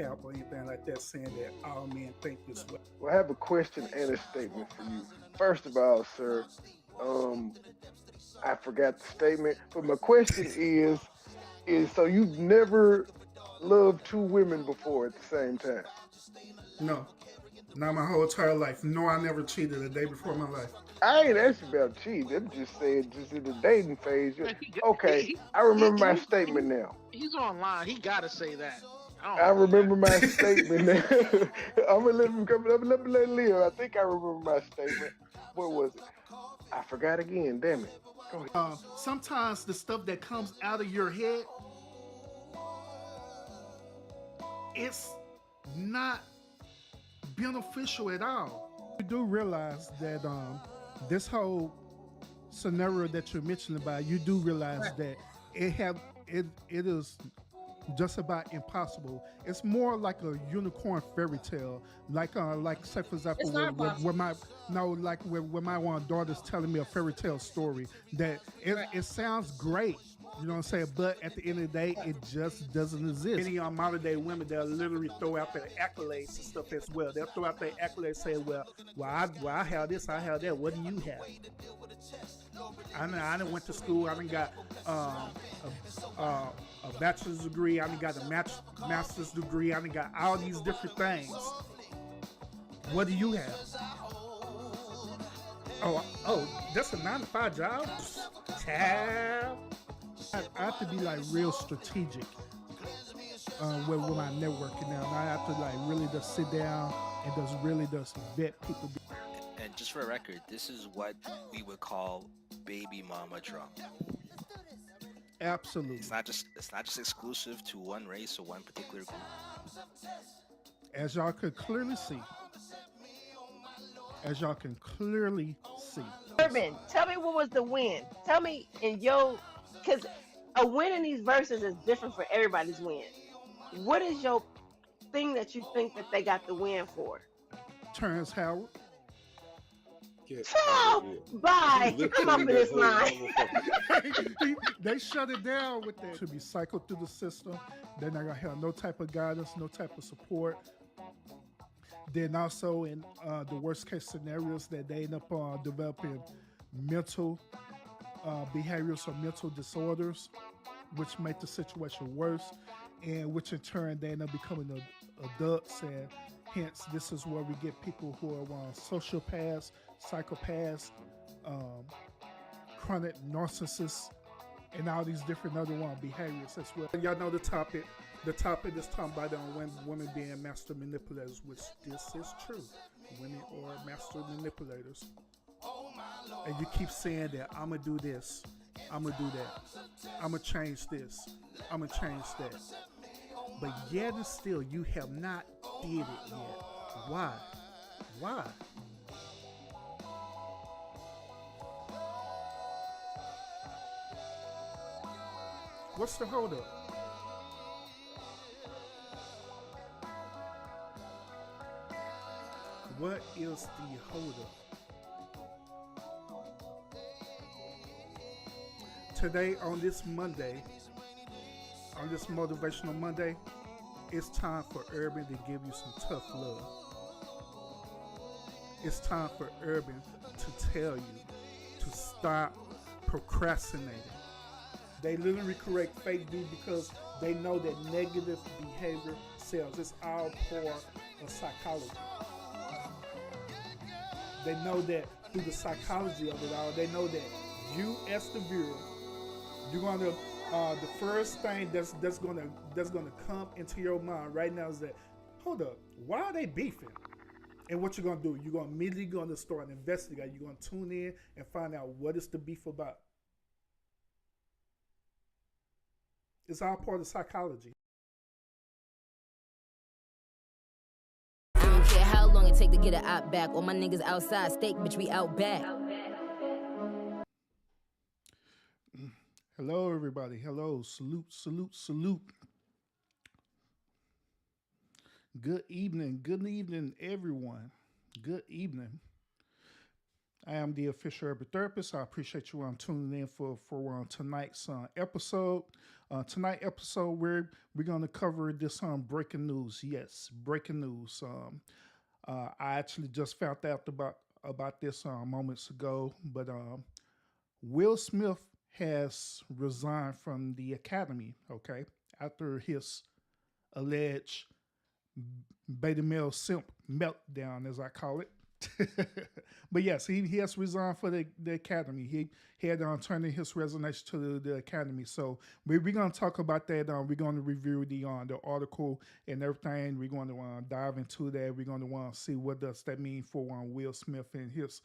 cap or anything like that saying that all men think this way. Well, I have a question and a statement for you. First of all, sir, um, I forgot the statement, but my question is so you've never loved two women before at the same time? No, not my whole entire life. No, I never cheated a day before my life. I ain't asking about cheating. I'm just saying, just in the dating phase. Man, he, Okay, he, I he, remember my he, statement he, now. he's online. He gotta say that. I I don't know, man. remember my statement now. I'm gonna let him come. Let me let him live. I think I remember my statement. What was it? I forgot again. Damn it. Go ahead. Sometimes the stuff that comes out of your head, it's not beneficial at all. You do realize that this whole scenario that you're mentioning about, you do realize that it is just about impossible. It's more like a unicorn fairy tale. Like say for example, It's not where possible. my no, like where my one daughter's telling me a fairy tale story that Right. it sounds great. You know what I'm saying? But at the end of the day, it just doesn't exist. Many modern day women, they'll literally throw out their accolades and stuff as well. They'll throw out their accolades saying, I have this, I have that. What do you have? I done went to school. I done got a bachelor's degree. I done got a master's degree. I done got all these different things. What do you have? That's a 9 to 5 job? Child. I have to be like real strategic with my networking now. And I have to like really just sit down and just really just vet people. And just for a record, this is what we would call baby mama drama. Absolutely. It's not just exclusive to one race or one particular group. As y'all could clearly see. Urban, tell me what was the win. Tell me because a win in these verses is different for everybody's win. What is your thing that you think that they got the win for? Terrence Howard. Oh, bye. I'm up in this line. They shut it down with that. To be cycled through the system. They're not gonna have no type of guidance, no type of support. Then also in the worst case scenarios that they end up developing mental behaviors or mental disorders, which make the situation worse, and which in turn they end up becoming adults, and hence this is where we get people who are sociopaths, psychopaths, chronic narcissists, and all these different other behaviors as well. Y'all know the topic. The topic is talking about women being master manipulators, which this is true. Women are master manipulators. And you keep saying that, I'm going to do this, I'm going to do that, I'm going to change this, I'm going to change that. But yet and still, you have not did it yet. Why? Why? What's the holdup? What is the holdup? Today, on this Monday, on this Motivational Monday, it's time for Urban to give you some tough love. It's time for Urban to tell you to stop procrastinating. They literally create fake news because they know that negative behavior sells. It's all part of psychology. They know that through the psychology of it all, they know that you as the viewer, you're gonna the first thing that's gonna come into your mind right now is that, hold up, why are they beefing? And what you're gonna do? You're gonna immediately gonna start investigating. You're gonna tune in and find out what is the beef about. It's all part of psychology. I don't care how long it take to get an op back. All my niggas outside, steak, bitch, we out back. Hello, everybody. Hello. Salute, salute, salute. Good evening, everyone. Good evening. I am the official urban therapist. I appreciate you tuning in for tonight's episode. Tonight episode, we're going to cover this breaking news. Yes, breaking news. I actually just found out about this moments ago, but Will Smith has resigned from the Academy. Okay, after his alleged beta male simp meltdown, as I call it. But yes, he has resigned for the Academy. He had turned in his resignation to the Academy. So we're going to talk about that. We're going to review the article and everything. We're going to dive into that. We're going to see what does that mean for Will Smith and his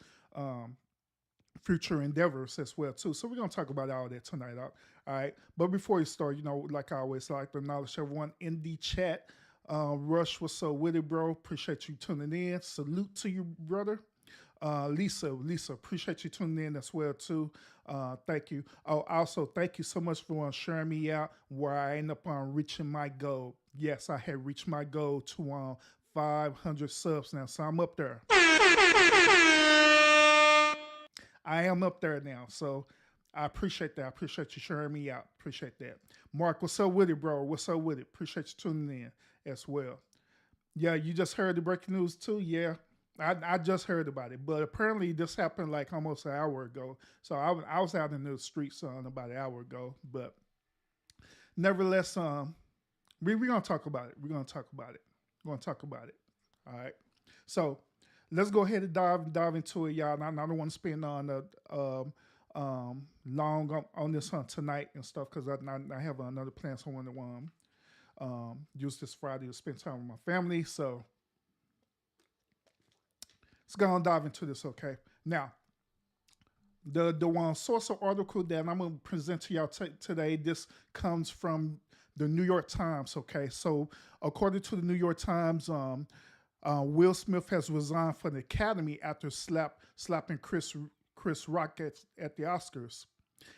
future endeavors as well too. So we're gonna talk about all that tonight. All right. But before we start, like I always like to acknowledge everyone in the chat. Rush, what's up with it, bro? Appreciate you tuning in. Salute to you, brother. Lisa, appreciate you tuning in as well too. Thank you. Oh, also thank you so much for sharing me out where I end up reaching my goal. Yes, I had reached my goal to 500 subs now, so I'm up there. I am up there now, so I appreciate that. I appreciate you sharing me out. Appreciate that. Mark, what's up with it, bro? What's up with it? Appreciate you tuning in as well. Yeah, you just heard the breaking news too? Yeah, I just heard about it, but apparently this happened like almost an hour ago. So I was out in the streets about an hour ago, but nevertheless, we're gonna talk about it. We're gonna talk about it. We're gonna talk about it. All right. So let's go ahead and dive into it, y'all. I don't want to spend on long on this tonight and stuff because I have another plan. So I want to use this Friday to spend time with my family. So let's go and dive into this. Okay, now the one source of article that I'm gonna present to y'all today. This comes from the New York Times. Okay, so according to the New York Times, Will Smith has resigned from the Academy after slapping Chris Rock at the Oscars.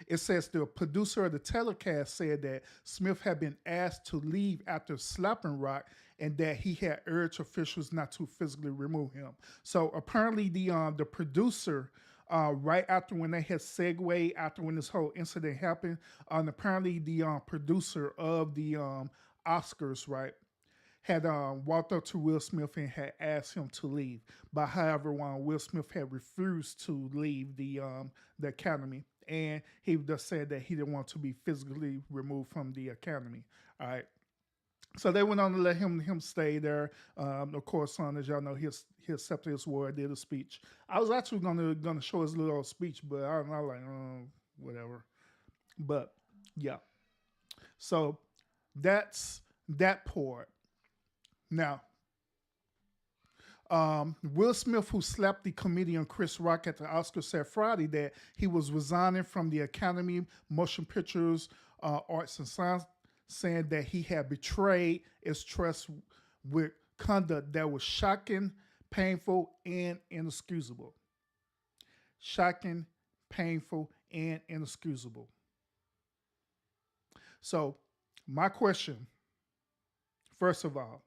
It says the producer of the telecast said that Smith had been asked to leave after slapping Rock and that he had urged officials not to physically remove him. So apparently the producer, right after when they had segued, after when this whole incident happened, apparently the producer of the Oscars, right, had walked up to Will Smith and had asked him to leave. But however, Will Smith had refused to leave the Academy, and he just said that he didn't want to be physically removed from the Academy. All right. So they went on to let him stay there. Of course, as y'all know, he accepted his word, did a speech. I was actually gonna show his little speech, but I was like, whatever. But yeah. So that's that part. Now, Will Smith, who slapped the comedian Chris Rock at the Oscars, said Friday that he was resigning from the Academy Motion Pictures Arts and Science, saying that he had betrayed its trust with conduct that was shocking, painful, and inexcusable. Shocking, painful, and inexcusable. So, my question, first of all,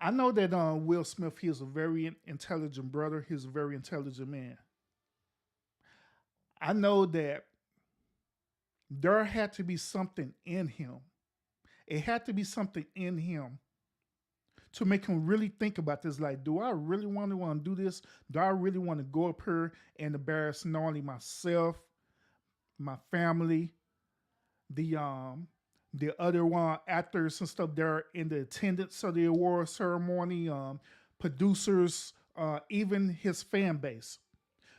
I know that Will Smith, he is a very intelligent brother. He's a very intelligent man. I know that there had to be something in him. It had to be something in him to make him really think about this. Like, do I really want to do this? Do I really want to go up here and embarrass not only myself, my family, the other actors and stuff that are in the attendance of the award ceremony, producers, even his fan base.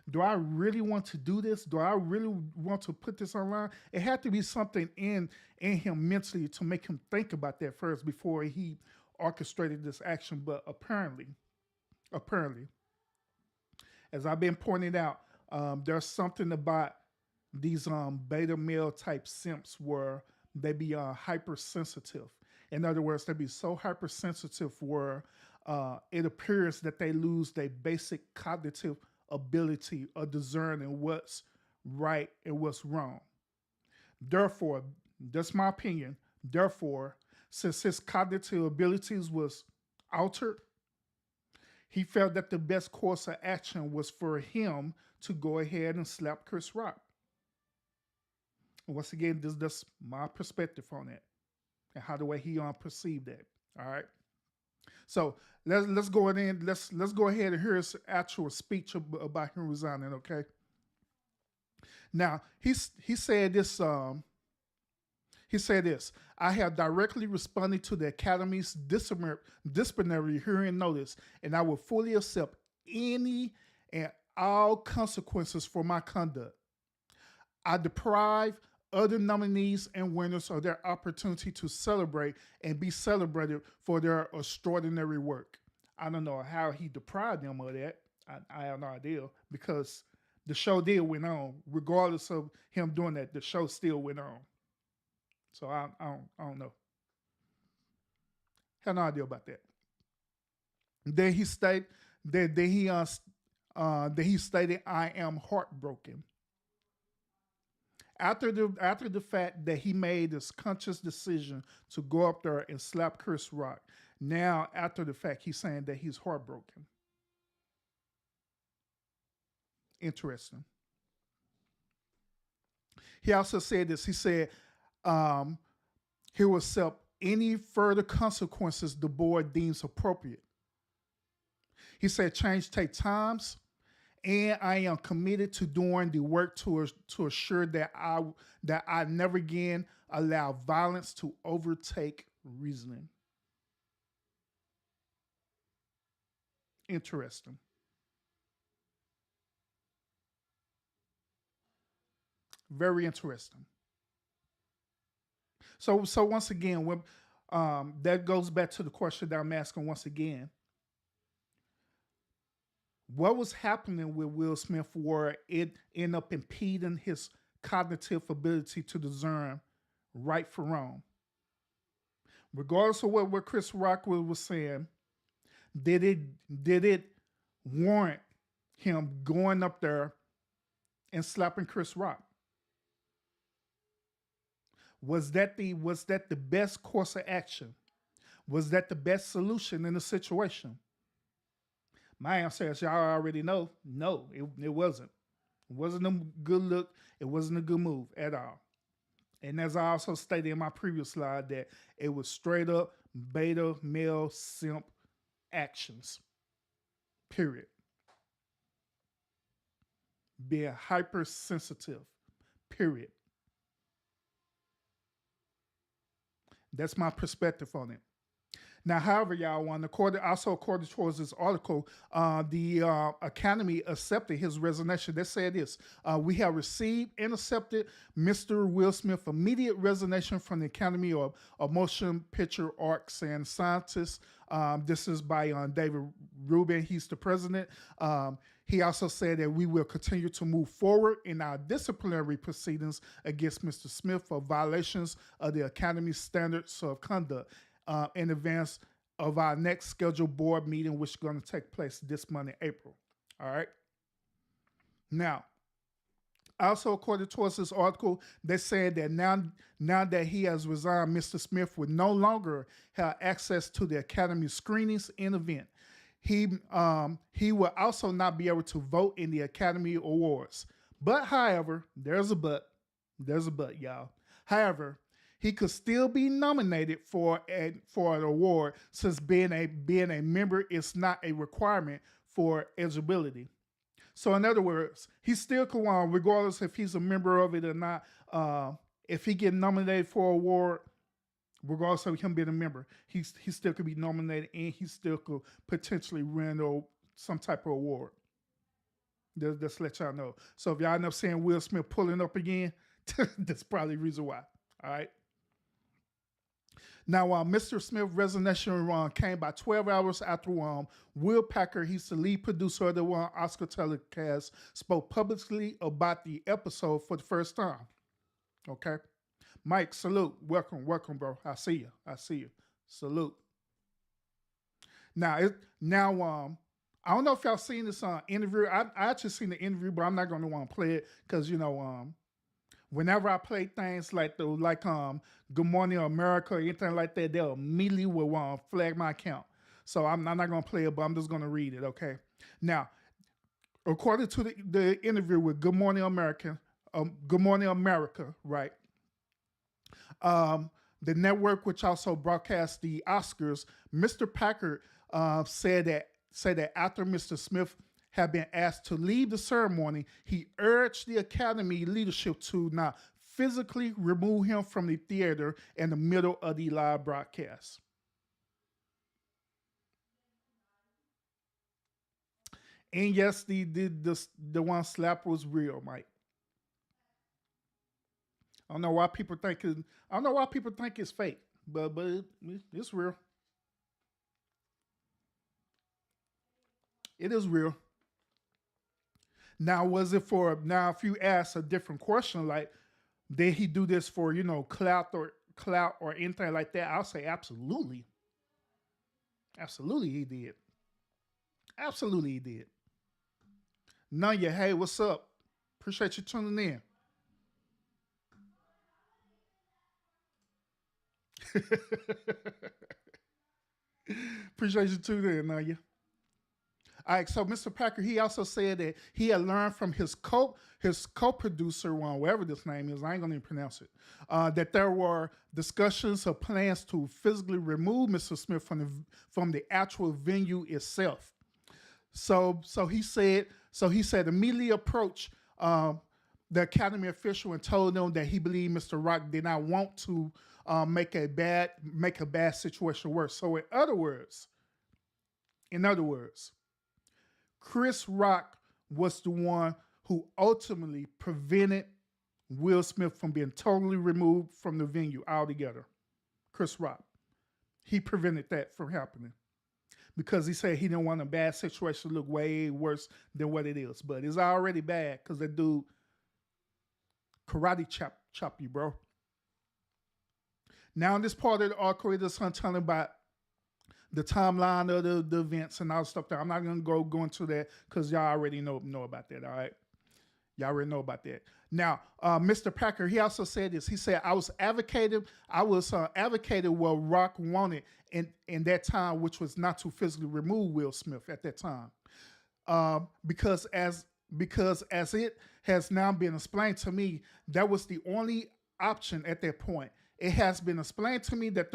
Do I really want to do this? Do I really want to put this online? It had to be something in him mentally to make him think about that first before he orchestrated this action. But apparently, as I've been pointing out, there's something about these beta male type simps where they be hypersensitive. In other words, they be so hypersensitive where it appears that they lose their basic cognitive ability of discerning what's right and what's wrong. Therefore, that's my opinion. Therefore, since his cognitive abilities was altered, He felt that the best course of action was for him to go ahead and slap Chris Rock. And once again, this my perspective on it and how the way he perceived that. All right. So let's go in. Let's go ahead and hear his actual speech about him resigning. Okay. Now he said this. He said this: I have directly responded to the Academy's disciplinary hearing notice, and I will fully accept any and all consequences for my conduct. I deprive other nominees and winners of their opportunity to celebrate and be celebrated for their extraordinary work. I don't know how he deprived them of that. I have no idea, because the show did went on. Regardless of him doing that, the show still went on. So I don't know. Have no idea about that. Then he stated that he stated, "I am heartbroken." After the fact that he made this conscious decision to go up there and slap Chris Rock, now after the fact he's saying that he's heartbroken. Interesting. He also said this. He said he will accept any further consequences the board deems appropriate. He said change takes times, and I am committed to doing the work to assure that I never again allow violence to overtake reasoning. Interesting. Very interesting. So once again, when that goes back to the question that I'm asking once again. What was happening with Will Smith where it ended up impeding his cognitive ability to discern right from wrong? Regardless of what Chris Rock was saying, did it warrant him going up there and slapping Chris Rock? Was that the best course of action? Was that the best solution in the situation? My answer, as y'all already know, no, it wasn't. It wasn't a good look. It wasn't a good move at all. And as I also stated in my previous slide, that it was straight up beta male simp actions. Period. Being hypersensitive. Period. That's my perspective on it. Now, however, y'all want, according towards this article, the Academy accepted his resignation. They said this: we have received and accepted Mr. Will Smith's immediate resignation from the Academy of Motion Picture Arts and Sciences. This is by David Rubin. He's the president. He also said that we will continue to move forward in our disciplinary proceedings against Mr. Smith for violations of the Academy's standards of conduct. In advance of our next scheduled board meeting, which is going to take place this month in April. All right. Now, also according to this article, they said that now that he has resigned, Mr. Smith would no longer have access to the Academy screenings and event. He will also not be able to vote in the Academy Awards. But however, there's a but, y'all. However, he could still be nominated for an award, since being a member is not a requirement for eligibility. So in other words, he still could win, regardless if he's a member of it or not. If he get nominated for an award, regardless of him being a member, he still could be nominated, and he still could potentially win some type of award. Just to let y'all know. So if y'all end up seeing Will Smith pulling up again, that's probably the reason why. All right. Now, Mr. Smith's resignation came by 12 hours after Will Packer, he's the lead producer of the Oscar telecast, spoke publicly about the episode for the first time. Okay. Mike, salute. Welcome, bro. I see you. Salute. Now, I don't know if y'all seen this interview. I actually seen the interview, but I'm not going to want to play it because, whenever I play things like Good Morning America or anything like that, they'll immediately will flag my account. So I'm not going to play it, but I'm just going to read it, okay? Now, according to the interview with Good Morning America, right? The network, which also broadcasts the Oscars, Mr. Packard said that after Mr. Smith had been asked to leave the ceremony, he urged the Academy leadership to not physically remove him from the theater in the middle of the live broadcast. And yes, the one slap was real, Mike. I don't know why people think it's fake, but it's real. It is real. Now, was it for now? If you ask a different question, like did he do this for clout or anything like that? I'll say absolutely, absolutely he did. Absolutely he did. Nanya, hey, what's up? Appreciate you tuning in. Appreciate you tuning in, Nanya. All right, so Mr. Packer, he also said that he had learned from his co-producer, whatever this name is, I ain't gonna even pronounce it, that there were discussions of plans to physically remove Mr. Smith from the actual venue itself. So he said immediately approached the Academy official and told them that he believed Mr. Rock did not want to make a bad situation worse. So in other words, Chris Rock was the one who ultimately prevented Will Smith from being totally removed from the venue altogether. Chris Rock. He prevented that from happening because he said he didn't want a bad situation to look way worse than what it is. But it's already bad because that dude karate chop you, bro. Now in this part of the article, it's telling about the timeline of the events and all stuff there. I'm not gonna go into that because y'all already know about that. All right, y'all already know about that. Now, Mr. Packer, he also said this. He said, "I was advocating what Rock wanted in that time, which was not to physically remove Will Smith at that time, because as it has now been explained to me, that was the only option at that point. It has been explained to me that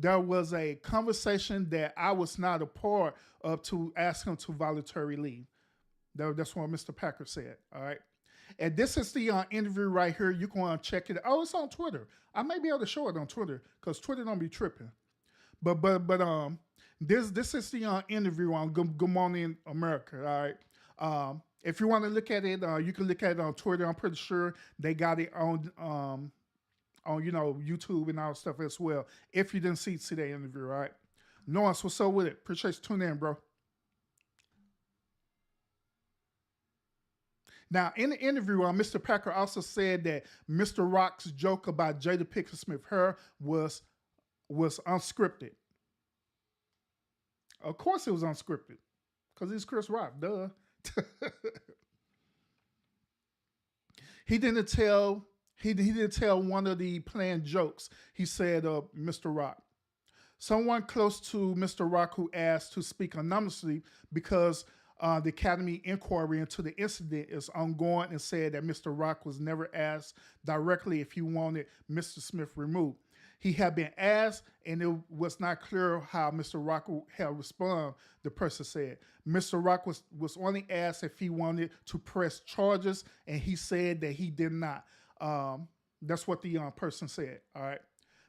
there was a conversation that I was not a part of to ask him to voluntarily leave." That's what Mr. Packer said. All right. And this is the interview right here. You can check it. Oh, it's on Twitter. I may be able to show it on Twitter because Twitter don't be tripping. But this is the interview on Good Morning America. All right. If you want to look at it, you can look at it on Twitter. I'm pretty sure they got it on YouTube and all stuff as well. If you didn't see that interview, all right. Lawrence, what's up with it? Appreciate you tuning in, bro. Now, in the interview, Mr. Packer also said that Mr. Rock's joke about Jada Pinkett Smith hair was unscripted. Of course it was unscripted, because he's Chris Rock, duh. He didn't tell one of the planned jokes. He said, Mr. Rock. Someone close to Mr. Rock who asked to speak anonymously because the Academy inquiry into the incident is ongoing and said that Mr. Rock was never asked directly if he wanted Mr. Smith removed. He had been asked, and it was not clear how Mr. Rock had responded, the person said. Mr. Rock was only asked if he wanted to press charges, and he said that he did not. That's what the person said, all right?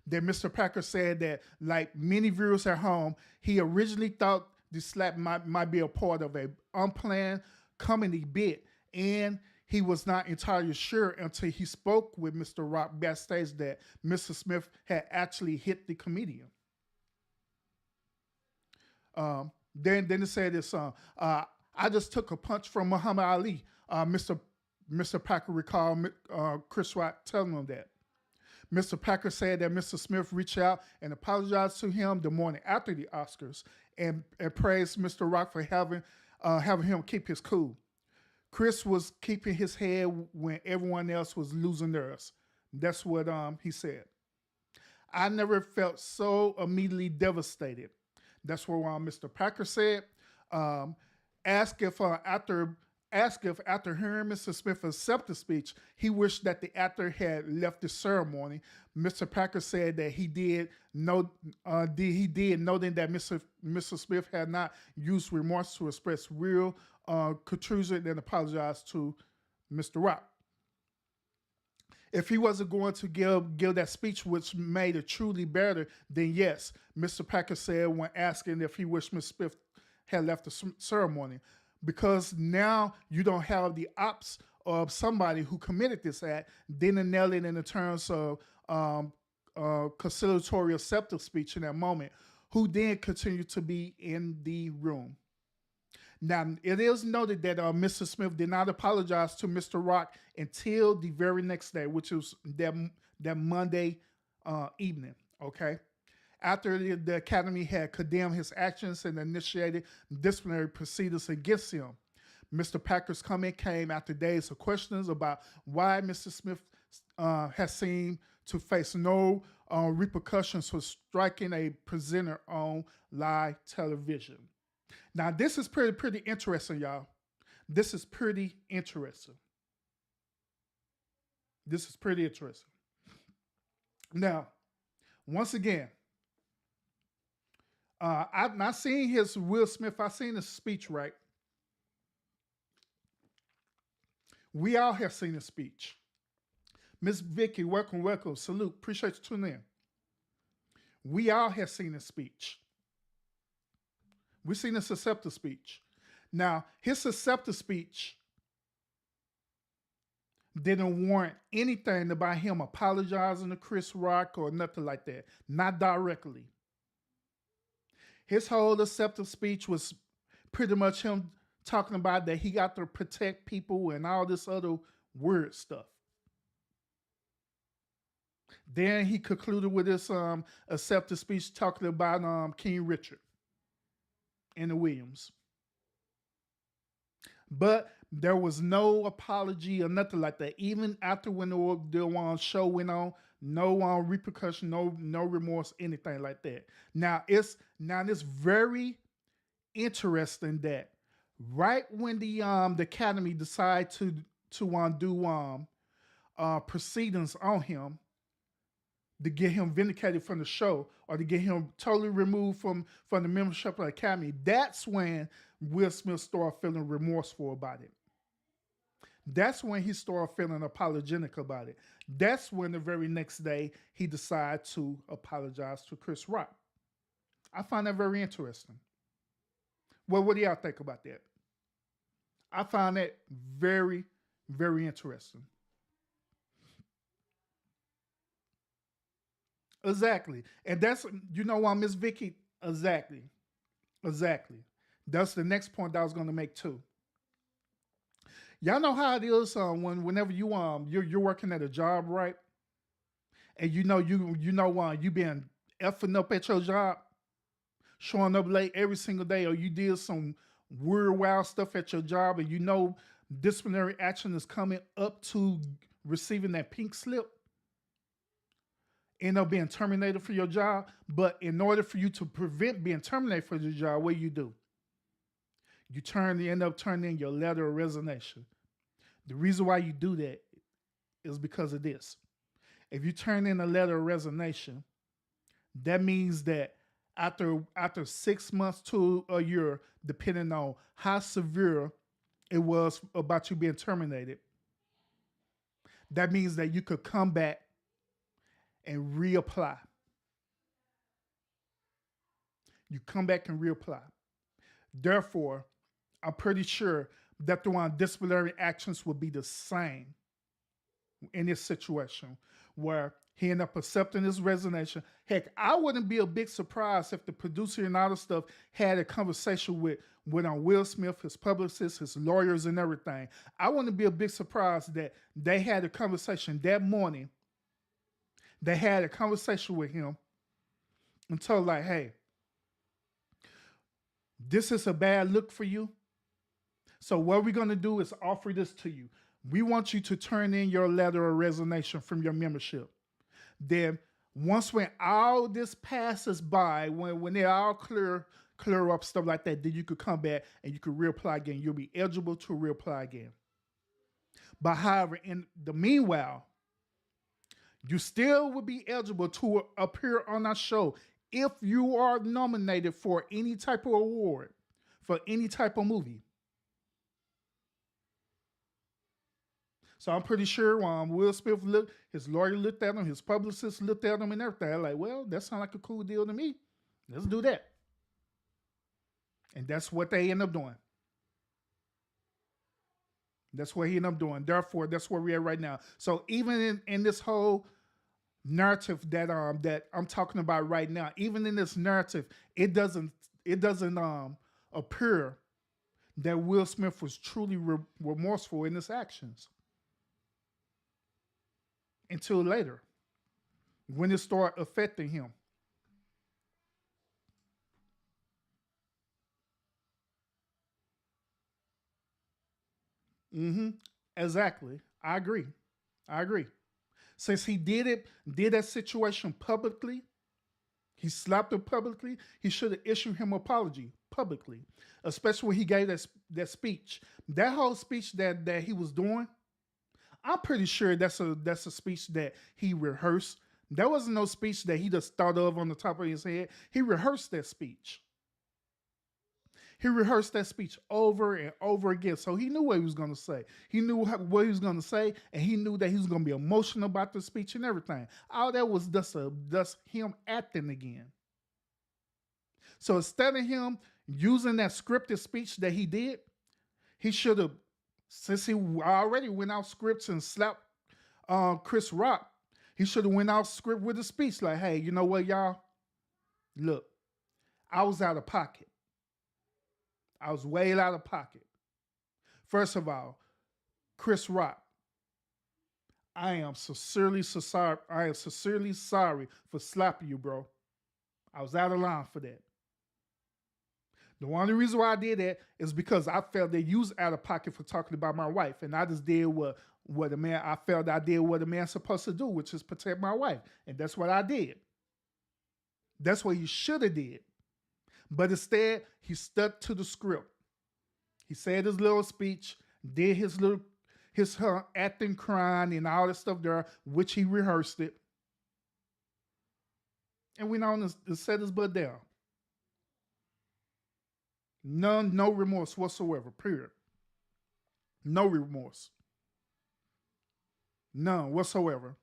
Then Mr. Packer said that, like many viewers at home, he originally thought the slap might be a part of a unplanned comedy bit, and he was not entirely sure until he spoke with Mr. Rock backstage that Mr. Smith had actually hit the comedian. Then it said this, I just took a punch from Muhammad Ali. Mr. Packer recalled Chris Rock telling him that. Mr. Packer said that Mr. Smith reached out and apologized to him the morning after the Oscars and praised Mr. Rock for having him keep his cool. Chris was keeping his head when everyone else was losing theirs. That's what he said. I never felt so immediately devastated. That's what Mr. Packer said. Um, ask if after hearing Mr. Smith accept the speech, he wished that the actor had left the ceremony. Mr. Packer said that he did know, noting that Mr. Smith had not used remorse to express real contrition and apologized to Mr. Rock. If he wasn't going to give that speech, which made it truly better, then yes, Mr. Packer said when asking if he wished Mr. Smith had left the ceremony. Because now you don't have the ops of somebody who committed this act, didn't nail it in the terms of conciliatory acceptance speech in that moment, who then continued to be in the room. Now, it is noted that Mr. Smith did not apologize to Mr. Rock until the very next day, which was that Monday evening, okay? After the Academy had condemned his actions and initiated disciplinary proceedings against him. Mr. Packer's comment came after days of questions about why Mr. Smith has seemed to face no repercussions for striking a presenter on live television. Now, this is pretty interesting, y'all. This is pretty interesting. This is pretty interesting. Now, once again, I've not seen his Will Smith. I've seen his speech, right? We all have seen his speech. Miss Vicky, welcome. Salute. Appreciate you tuning in. We all have seen his speech. We've seen his acceptance speech. Now, his acceptance speech didn't warrant anything about him apologizing to Chris Rock or nothing like that. Not directly. His whole acceptance speech was pretty much him talking about that he got to protect people and all this other weird stuff. Then he concluded with his acceptance speech talking about King Richard and the Williams. But there was no apology or nothing like that. Even after when the show went on, no repercussion, no remorse, anything like that. Now it's very interesting that right when the Academy decided to do proceedings on him to get him vindicated from the show or to get him totally removed from the membership of the Academy, that's when Will Smith started feeling remorseful about it. That's when he started feeling apologetic about it. That's when the very next day he decided to apologize to Chris Rock. I find that very interesting. Well, what do y'all think about that? I find that very, very interesting. Exactly. And that's, Miss Vicky, exactly. That's the next point that I was going to make too. Y'all know how it is whenever you're working at a job, right? And you been effing up at your job, showing up late every single day, or you did some weird, wild stuff at your job, and disciplinary action is coming up to receiving that pink slip, end up being terminated for your job. But in order for you to prevent being terminated for your job, what do? You end up turning in your letter of resignation. The reason why you do that is because of this. If you turn in a letter of resignation, that means that after 6 months to a year, depending on how severe it was about you being terminated, that means that you could come back and reapply. You come back and reapply. Therefore, I'm pretty sure that the disciplinary actions would be the same in this situation where he ended up accepting his resignation. Heck, I wouldn't be a big surprise if the producer and all the stuff had a conversation with Will Smith, his publicist, his lawyers, and everything. I wouldn't be a big surprise that they had a conversation that morning. They had a conversation with him and told like, hey, this is a bad look for you. So what we're going to do is offer this to you. We want you to turn in your letter of resignation from your membership. Then Once when all this passes by, when they all clear up stuff like that, then you could come back and you could reapply again. You'll be eligible to reapply again. But however, in the meanwhile, you still will be eligible to appear on our show if you are nominated for any type of award, for any type of movie. So I'm pretty sure Will Smith his lawyer looked at him, his publicist looked at him and everything. I'm like, well, that sounds like a cool deal to me. Let's do that. And that's what they end up doing. That's what he ended up doing. Therefore, that's where we're at right now. So even in this whole narrative that I'm talking about right now, even in this narrative, it doesn't appear that Will Smith was truly remorseful in his actions until later, when it started affecting him. Mm-hmm. Exactly. I agree. Since he did that situation publicly, he slapped him publicly, he should have issued him an apology publicly, especially when he gave that speech. That whole speech that he was doing, I'm pretty sure that's a speech that he rehearsed. That wasn't no speech that he just thought of on the top of his head. He rehearsed that speech. He rehearsed that speech over and over again. So he knew what he was going to say. He knew what he was going to say, and he knew that he was going to be emotional about the speech and everything. All that was just him acting again. So instead of him using that scripted speech that he did, he should have, since he already went out scripts and slapped Chris Rock, he should have went out script with a speech like, hey, you know what, y'all? Look, I was out of pocket. I was way out of pocket. First of all, Chris Rock, I am sincerely sorry. I am sincerely sorry for slapping you, bro. I was out of line for that. The only reason why I did that is because I felt that you was out of pocket for talking about my wife, and I just did what a man. I felt I did what a man's supposed to do, which is protect my wife, and that's what I did. That's what he should have did. But instead, he stuck to the script. He said his little speech, did his acting, crying, and all that stuff there, which he rehearsed it, and went on to set his butt down. No remorse whatsoever. Period. No remorse. None whatsoever.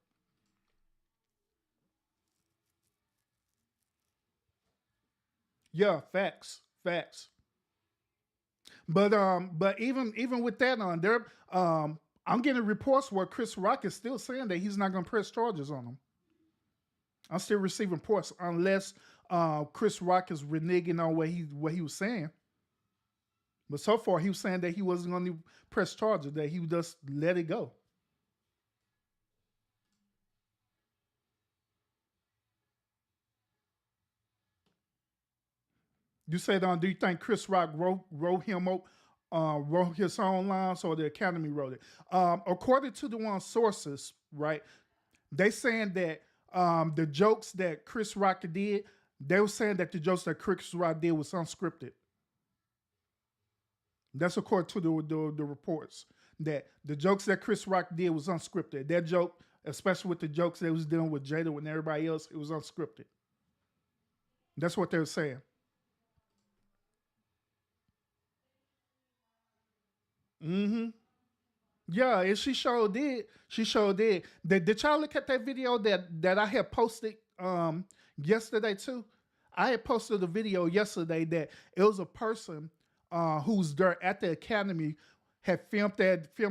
Yeah, facts. But even with that on there, I'm getting reports where Chris Rock is still saying that he's not going to press charges on him. I'm still receiving reports unless Chris Rock is reneging on what he was saying. But so far, he was saying that he wasn't going to press charges, that he would just let it go. You said, do you think Chris Rock wrote his own lines, or the Academy wrote it? According to the one sources, right, they saying that the jokes that Chris Rock did, they were saying that the jokes that Chris Rock did was unscripted. That's according to the reports, that the jokes that Chris Rock did was unscripted. That joke, especially with the jokes they was dealing with Jada and everybody else, it was unscripted. That's what they were saying. Mm-hmm. Yeah, and she sure did. Did y'all look at that video that I had posted yesterday too? I had posted a video yesterday that it was a person who's there at the Academy had filmed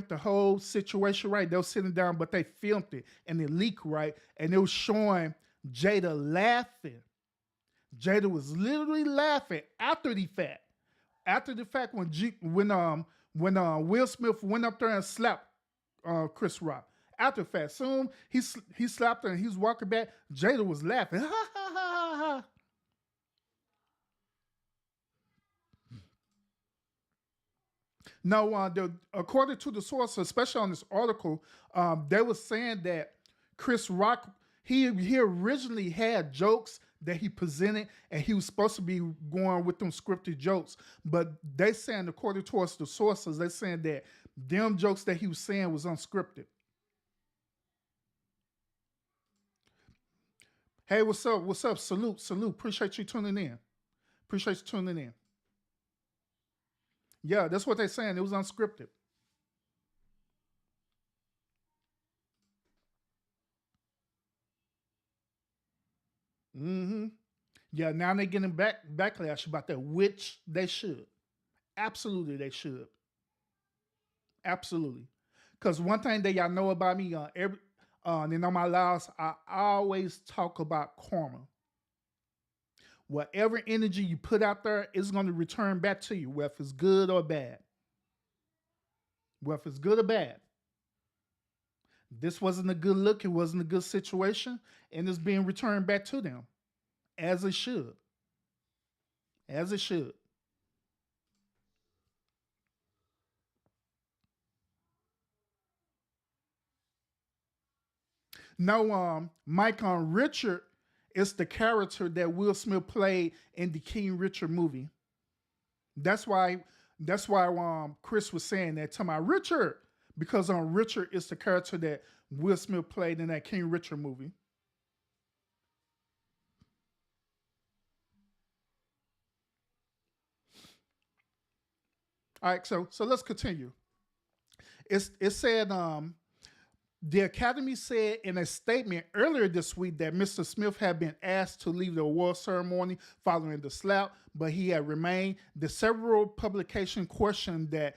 the whole situation, right? They were sitting down, but they filmed it and it leaked, right? And it was showing Jada laughing. Jada was literally laughing after the fact. After the fact, when Will Smith went up there and slapped Chris Rock. After the fact, soon he slapped her and he was walking back. Jada was laughing. Ha ha ha ha ha. Now, according to the source, especially on this article, they were saying that Chris Rock, He originally had jokes that he presented, and he was supposed to be going with them scripted jokes. But they saying, according to us, the sources, they saying that them jokes that he was saying was unscripted. Hey, what's up? What's up? Salute, salute. Appreciate you tuning in. Appreciate you tuning in. Yeah, that's what they're saying. It was unscripted. Mm-hmm. Yeah, now they're getting backlash about that, which they should. Absolutely, they should. Absolutely. Because one thing that y'all know about me, and on my lives, I always talk about karma. Whatever energy you put out there is going to return back to you, whether it's good or bad. Whether it's good or bad. This wasn't a good look, it wasn't a good situation, and it's being returned back to them. As it should. As it should. No, Mike on Richard is the character that Will Smith played in the King Richard movie. That's why Chris was saying that to my Richard, because Richard is the character that Will Smith played in that King Richard movie. All right, so let's continue. It said the Academy said in a statement earlier this week that Mr. Smith had been asked to leave the award ceremony following the slap, but he had remained. The several publications questioned that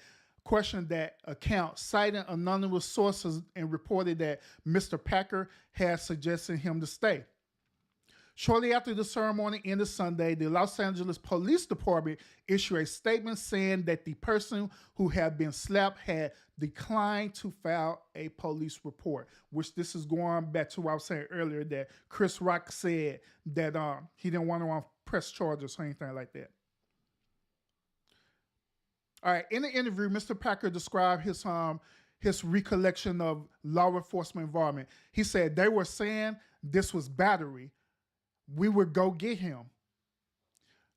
account, citing anonymous sources, and reported that Mr. Packer had suggested him to stay. Shortly after the ceremony ended Sunday, the Los Angeles Police Department issued a statement saying that the person who had been slapped had declined to file a police report, which this is going back to what I was saying earlier, that Chris Rock said that he didn't want to press charges or anything like that. All right, in the interview, Mr. Packer described his recollection of law enforcement involvement. He said they were saying this was battery. We would go get him.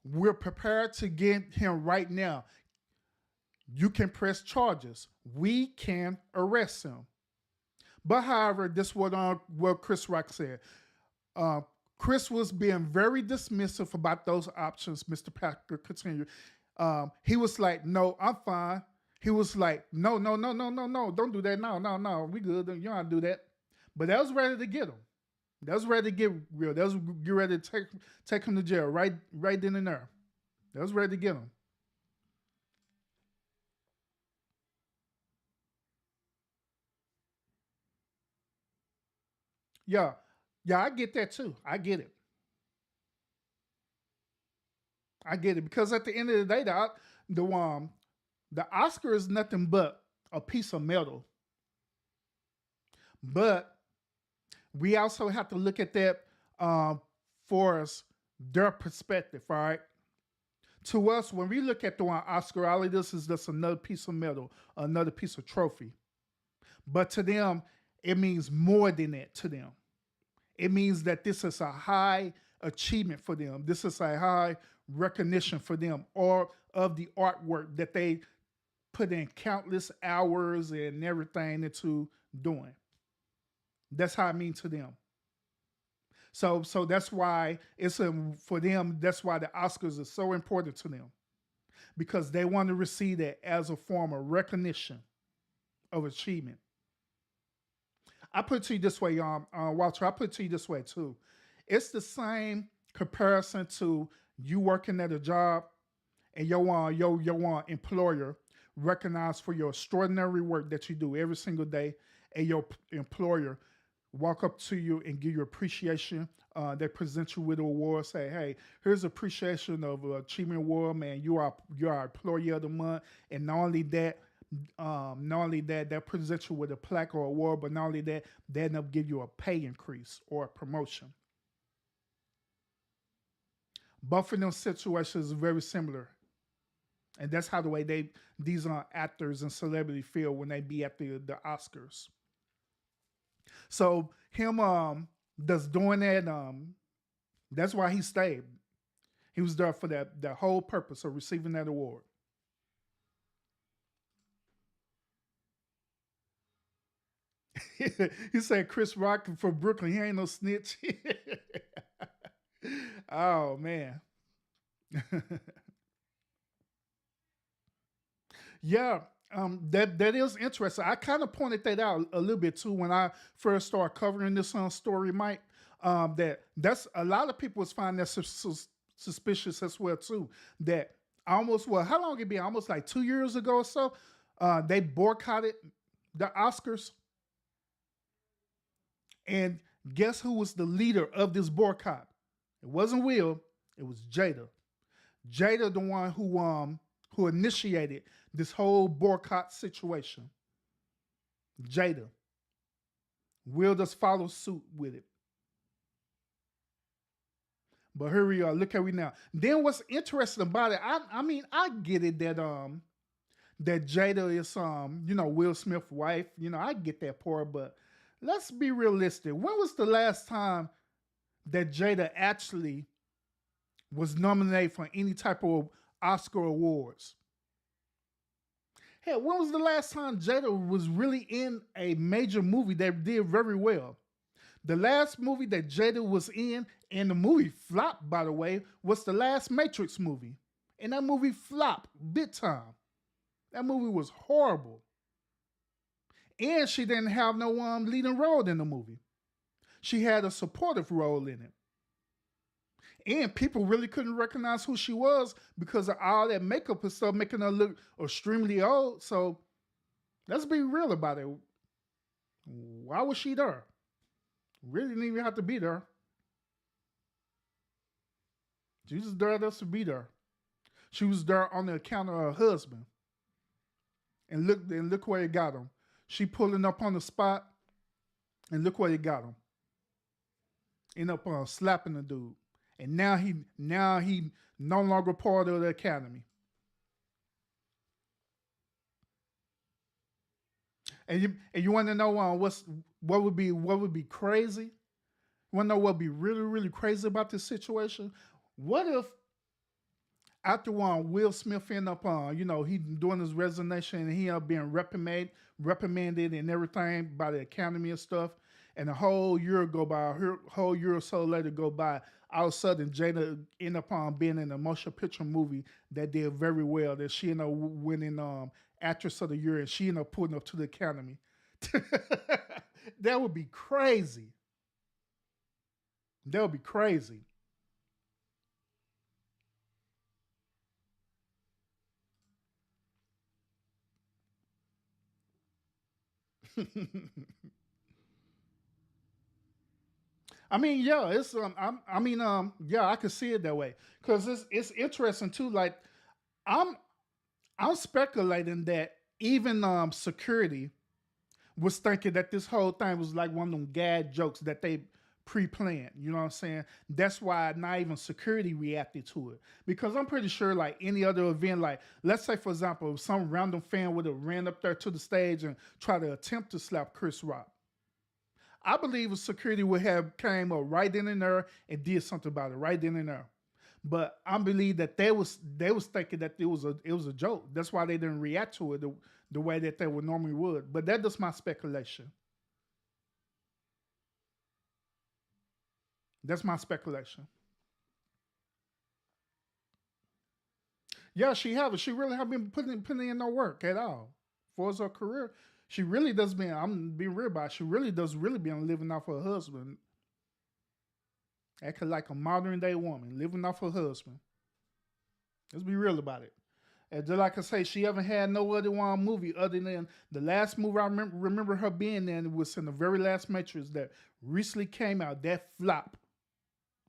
We're prepared to get him right now. You can press charges. We can arrest him. But however, this is what Chris Rock said. Chris was being very dismissive about those options. Mr. Packer continued. He was like, "No, I'm fine." He was like, "No, no, no, no, no, no, don't do that. No, no, no, we good. You don't do that." But that was ready to get him. That was ready to get real. That was get ready to take him to jail right then and there. That was ready to get him. Yeah, yeah, I get that too. I get it. I get it because at the end of the day, the Oscar is nothing but a piece of metal. But we also have to look at that for us, their perspective, all right? To us, when we look at the one Oscar, all of this is just another piece of metal, another piece of trophy. But to them, it means more than that to them. It means that this is a high achievement for them. This is a high recognition for them, or of the artwork that they put in countless hours and everything into doing. That's how I mean to them. So that's why for them. That's why the Oscars are so important to them, because they want to receive that as a form of recognition of achievement. I put it to you this way, Walter. I put it to you this way too. It's the same comparison to you working at a job and your employer recognized for your extraordinary work that you do every single day, and your employer walk up to you and give you appreciation. They present you with an award, say, "Hey, here's appreciation of achievement award, man. You are our employee of the month." And not only that, they present you with a plaque or award, but not only that, they end up give you a pay increase or a promotion. Both of them situations are very similar. And that's how the way these actors and celebrities feel when they be at the Oscars. So him That's doing that. That's why he stayed. He was there for that whole purpose of receiving that award. He said Chris Rock from Brooklyn. He ain't no snitch. Oh man. Yeah, that is interesting. I kind of pointed that out a little bit too when I first started covering this story, Mike. That's a lot of people was finding that suspicious as well too. That almost how long it been? Almost like 2 years ago or so. They boycotted the Oscars, and guess who was the leader of this boycott? It wasn't Will. It was Jada. Jada, the one who initiated this whole boycott situation. Jada. Will just follow suit with it. But here we are. Look at we now. Then what's interesting about it? I mean, I get it that Jada is Will Smith's wife. I get that part, but let's be realistic. When was the last time that Jada actually was nominated for any type of Oscar awards? Hey, when was the last time Jada was really in a major movie that did very well? The last movie that Jada was in, and the movie flopped, by the way, was the last Matrix movie. And that movie flopped big time. That movie was horrible. And she didn't have no leading role in the movie. She had a supportive role in it. And people really couldn't recognize who she was because of all that makeup and stuff, making her look extremely old. So let's be real about it. Why was she there? Really didn't even have to be there. She just dared us to be there. She was there on the account of her husband. And look where it got him. She pulling up on the spot, and look where it got him. End up slapping the dude. And now he no longer part of the academy. And you want to know what would be crazy? You want to know what would be really, really crazy about this situation? What if after Will Smith end up he doing his resignation and he up being reprimanded and everything by the academy and stuff, and a whole year go by, a whole year or so later go by, all of a sudden Jada end up being in a motion picture movie that did very well, that she ended up winning actress of the year, and she ended up putting up to the academy. That would be crazy. That would be crazy. I mean, yeah, it's yeah, I could see it that way because it's interesting too. Like, I'm I'm speculating that even security was thinking that this whole thing was like one of them gag jokes that they pre-planned. You know what I'm saying? That's why not even security reacted to it. Because I'm pretty sure like any other event, like let's say for example, some random fan would have ran up there to the stage and try to attempt to slap Chris Rock. I believe security would have came up right then and there and did something about it right then and there. But I believe that they was thinking that it was a joke. That's why they didn't react to it the way that they would normally would. But that's just my speculation. That's my speculation. Yeah, she have it. She really have been putting in no work at all for her career. She really does been. I'm being real about it. She really does really been living off her husband, acting like a modern day woman, living off her husband. Let's be real about it. And just like I say, she haven't had no other one movie other than the last movie I remember her being in was in the very last Matrix that recently came out. That flop.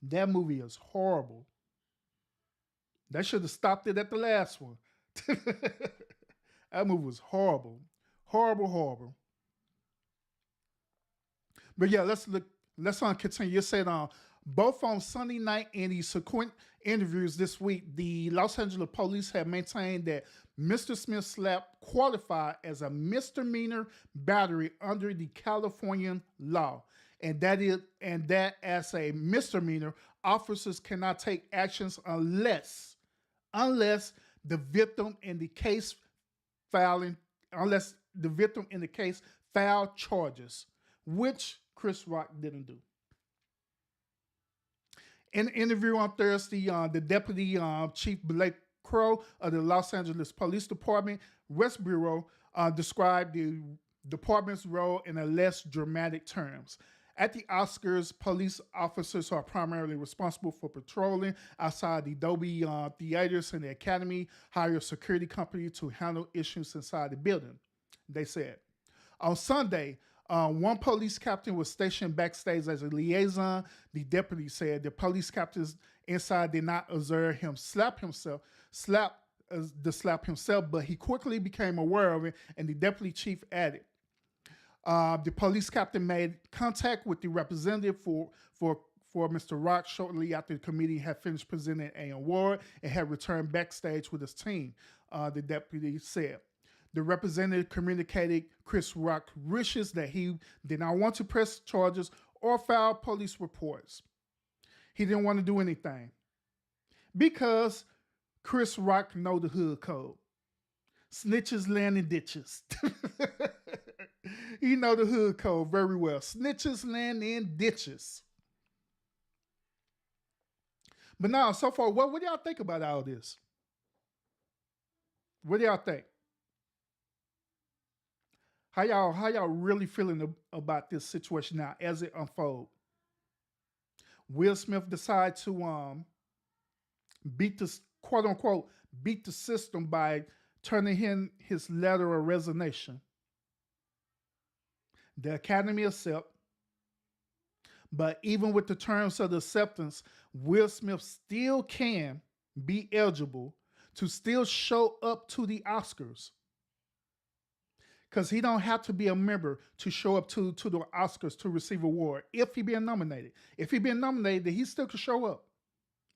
That movie is horrible. They should have stopped it at the last one. That movie was horrible. Horrible, horrible. But yeah, let's continue. You said both on Sunday night and the subsequent interviews this week, the Los Angeles police have maintained that Mr. Smith's slap qualified as a misdemeanor battery under the Californian law. and that as a misdemeanor, officers cannot take actions unless the victim in the case filing unless the victim in the case filed charges, which Chris Rock didn't do. In an interview on Thursday, the deputy chief Blake Crow of the Los Angeles Police Department West Bureau described the department's role in a less dramatic terms. At the Oscars, police officers are primarily responsible for patrolling outside the Dolby theaters and the Academy hire a security company to handle issues inside the building, they said. On Sunday, one police captain was stationed backstage as a liaison. The deputy said the police captains inside did not observe him slap himself, but he quickly became aware of it, and the deputy chief added, the police captain made contact with the representative for Mr. Rock shortly after the committee had finished presenting an award and had returned backstage with his team, the deputy said. The representative communicated Chris Rock wishes that he did not want to press charges or file police reports. He didn't want to do anything because Chris Rock know the hood code. Snitches land in ditches. He know the hood code very well. Snitches land in ditches. But now, so far, what do y'all think about all this? What do y'all think? How y'all really feeling about this situation now as it unfolds? Will Smith decide to beat the quote unquote beat the system by turning in his letter of resignation. The Academy accept, but even with the terms of the acceptance, Will Smith still can be eligible to still show up to the Oscars. Because he don't have to be a member to show up to the Oscars to receive an award if he being nominated. If he being nominated, then he still could show up.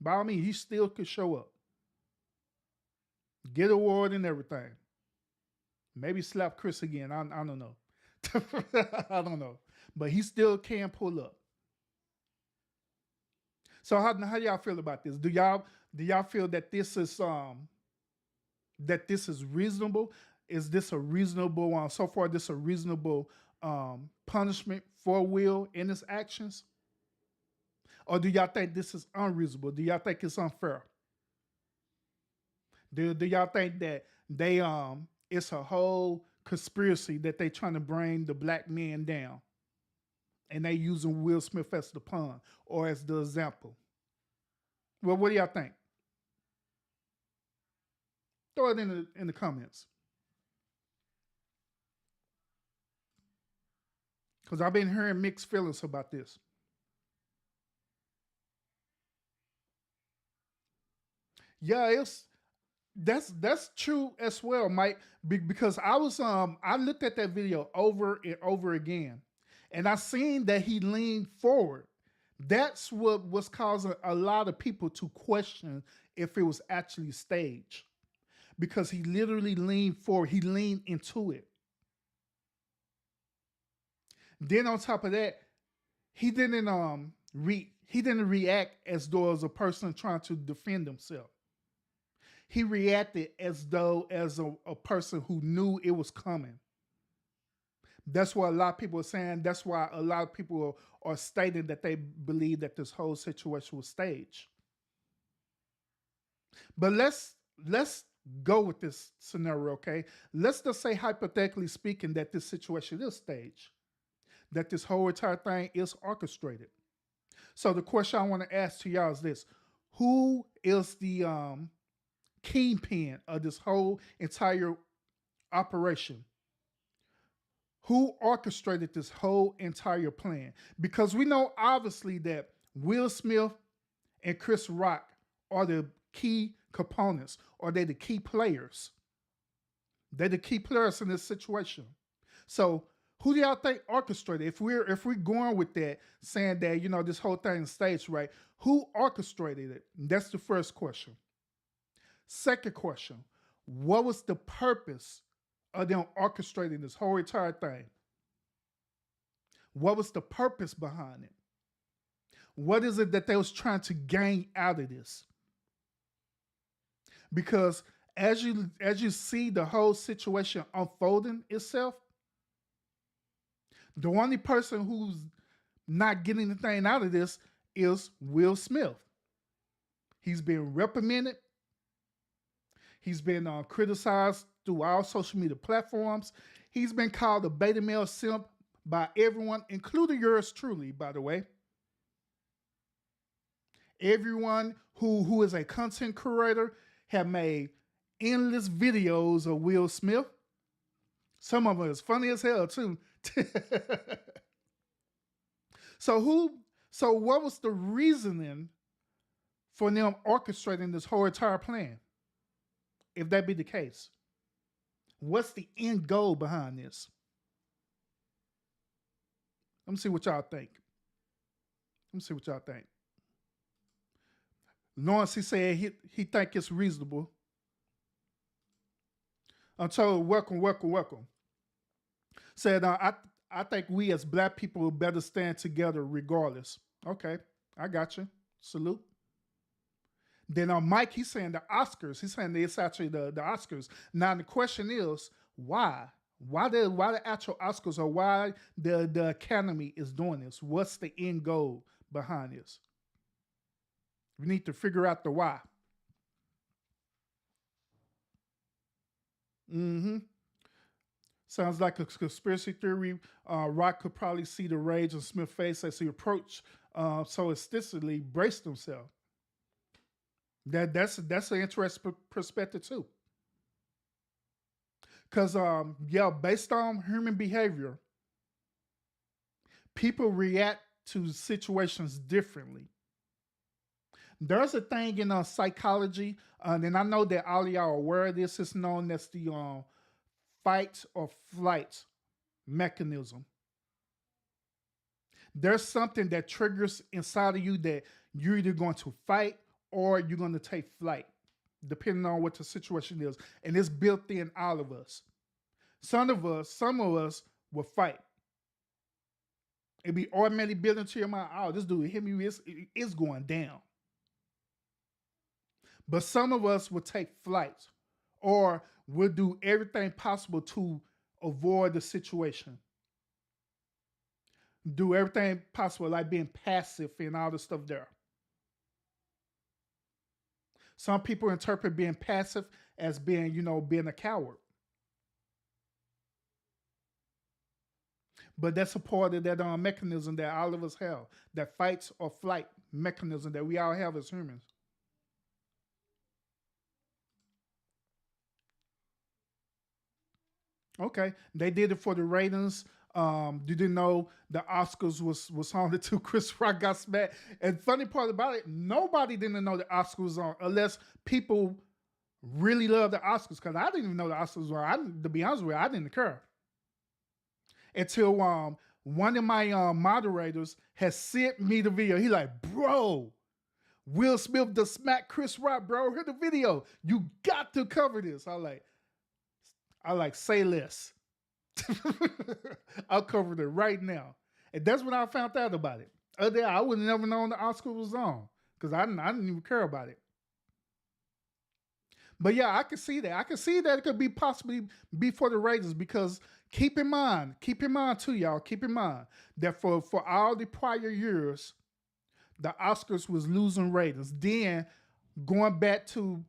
By all means, he still could show up. Get an award and everything. Maybe slap Chris again. I don't know. I don't know. But he still can pull up. So how do y'all feel about this? Do y'all feel that this is reasonable? Is this a reasonable so far this a reasonable punishment for Will in his actions? Or do y'all think this is unreasonable? Do y'all think it's unfair? Do y'all think that they it's a whole conspiracy that they trying to bring the black men down? And they using Will Smith as the pawn or as the example? Well, what do y'all think? Throw it in the comments. Because I've been hearing mixed feelings about this. Yeah, that's true as well, Mike. Because I looked at that video over and over again, and I seen that he leaned forward. That's what was causing a lot of people to question if it was actually staged, because he literally leaned forward. He leaned into it. Then on top of that, he didn't react as though as a person trying to defend himself. He reacted as though as a person who knew it was coming. That's what a lot of people are saying. That's why a lot of people are stating that they believe that this whole situation was staged. But let's go with this scenario, okay? Let's just say, hypothetically speaking, that this situation is staged, that this whole entire thing is orchestrated. So the question I want to ask to y'all is this: who is the kingpin of this whole entire operation? Who orchestrated this whole entire plan? Because we know obviously that Will Smith and Chris Rock are the key components, or they're the key players. They're the key players in this situation. So who do y'all think orchestrated? If we're going with that, saying that this whole thing is staged, right? Who orchestrated it? That's the first question. Second question: what was the purpose of them orchestrating this whole entire thing? What was the purpose behind it? What is it that they was trying to gain out of this? Because as you see the whole situation unfolding itself, the only person who's not getting anything out of this is Will Smith. He's been reprimanded. He's been criticized through all social media platforms. He's been called a beta male simp by everyone, including yours truly, by the way. Everyone who is a content creator have made endless videos of Will Smith. Some of them is funny as hell too. So what was the reasoning for them orchestrating this whole entire plan? If that be the case, what's the end goal behind this? Let me see what y'all think. Lawrence, he said he think it's reasonable. I'm told, welcome. Said, I think we as black people better stand together regardless. Okay, I got you. Salute. Then Mike, he's saying the Oscars. He's saying it's actually the Oscars. Now the question is, why? Why the actual Oscars, or why the Academy is doing this? What's the end goal behind this? We need to figure out the why. Sounds like a conspiracy theory. Rock could probably see the rage on Smith's face as he approached so instantly braced himself. That's an interesting perspective too. Because based on human behavior, people react to situations differently. There's a thing in psychology, and I know that all y'all are aware of this. It's known as the fight or flight mechanism. There's something that triggers inside of you that you're either going to fight or you're going to take flight, depending on what the situation is. And it's built in all of us. Some of us will fight. It'd be automatically built into your mind, oh, this dude hit me, it's going down. But some of us will take flight, or we'll do everything possible to avoid the situation. Do everything possible, like being passive and all the stuff there. Some people interpret being passive as being, being a coward. But that's a part of that mechanism that all of us have, that fight or flight mechanism that we all have as humans. Okay, they did it for the ratings. You didn't know the Oscars was on the two. Chris Rock got smacked. And funny part about it, nobody didn't know the Oscars was on unless people really love the Oscars. Because I didn't even know the Oscars were. To be honest with you, I didn't care until one of my moderators has sent me the video. He like, bro, Will Smith just smacked Chris Rock, bro. Here's the video. You got to cover this. I like, say less. I'll cover it right now. And that's when I found out about it. Other than that, I would have never known the Oscar was on because I didn't even care about it. But yeah, I can see that. I can see that it could be possibly be for the ratings because keep in mind too, y'all, keep in mind that for all the prior years, the Oscars was losing ratings. Then going back to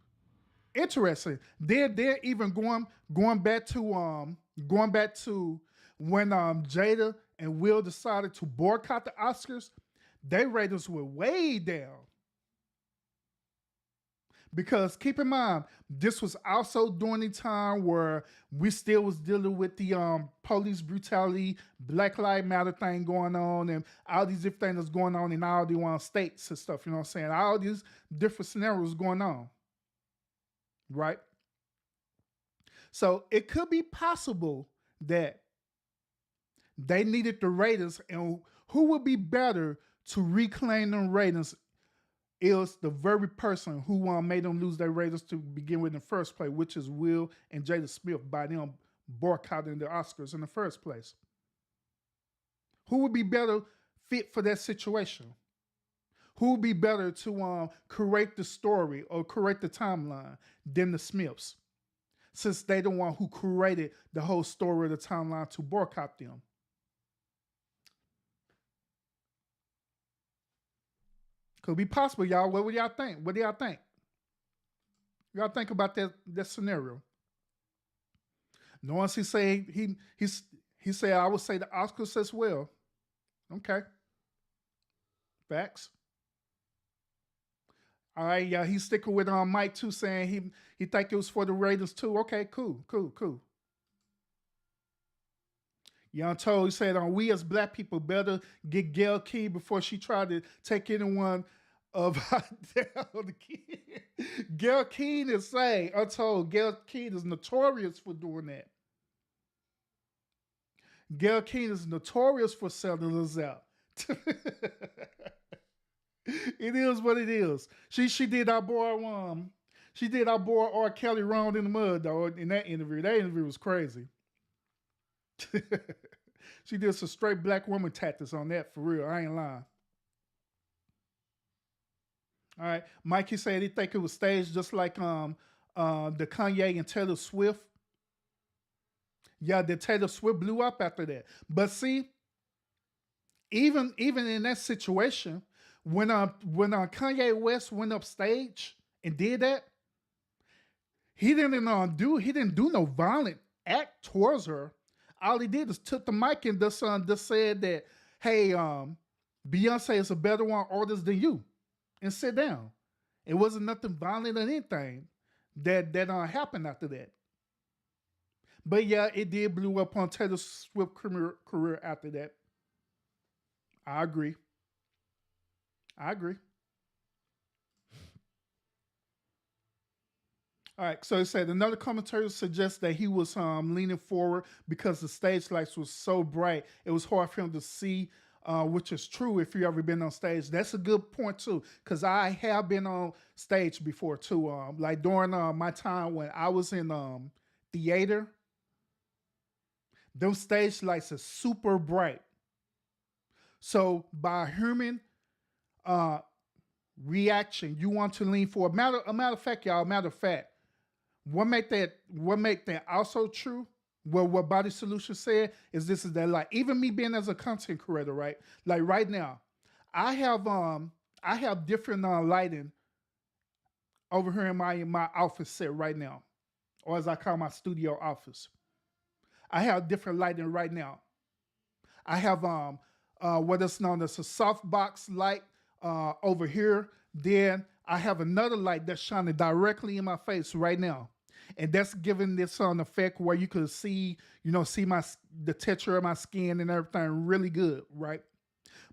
interesting. They're even going back to when Jada and Will decided to boycott the Oscars. Their ratings were way down. Because keep in mind, this was also during the time where we still was dealing with the police brutality, Black Lives Matter thing going on, and all these different things going on in all the states and stuff. You know what I'm saying? All these different scenarios going on. Right? So it could be possible that they needed the ratings, and who would be better to reclaim them ratings is the very person who made them lose their ratings to begin with in the first place, which is Will and Jada Smith, by them boycotting the Oscars in the first place. Who would be better fit for that situation? Who would be better to create the story or create the timeline than the Smiths? Since they the one who created the whole story of the timeline to boycott them. Could be possible, y'all. What would y'all think? What do y'all think? Y'all think about that scenario? Knowing he say he said I would say the Oscars as well. Okay. Facts. All right, yeah, he's sticking with Mike too, saying he think it was for the Raiders too. Okay, cool. Young told he said we as black people better get Gail Key before she tried to take anyone of the kid. Gail Keen is saying, I told Gail Keen is notorious for doing that. Gail Keen is notorious for selling us out. It is what it is. She did our boy R. Kelly wrong in the mud though in that interview. That interview was crazy. She did some straight black woman tactics on that for real. I ain't lying. All right. Mikey said he think it was staged just like the Kanye and Taylor Swift. Yeah, the Taylor Swift blew up after that. But see, even in that situation, when Kanye West went up stage and did that, he didn't do no violent act towards her. All he did is took the mic and just said that, hey, Beyonce is a better one artist than you, and sit down. It wasn't nothing violent or anything that happened after that. But yeah, it did blew up on Taylor Swift's career after that. I agree. All right, so it said another commentator suggests that he was leaning forward because the stage lights was so bright, it was hard for him to see, which is true if you ever been on stage. That's a good point too, because I have been on stage before too. Like during my time when I was in theater, those stage lights are super bright. So by human reaction, you want to lean forward. Matter of fact, y'all. Matter of fact, what make that also true? Well, what Body Solution said is this is that like even me being as a content creator, right? Like right now, I have different lighting over here in my office set right now, or as I call my studio office. I have different lighting right now. I have what is known as a softbox light over here. Then I have another light that's shining directly in my face right now. And that's giving this effect where you could see the texture of my skin and everything really good, right?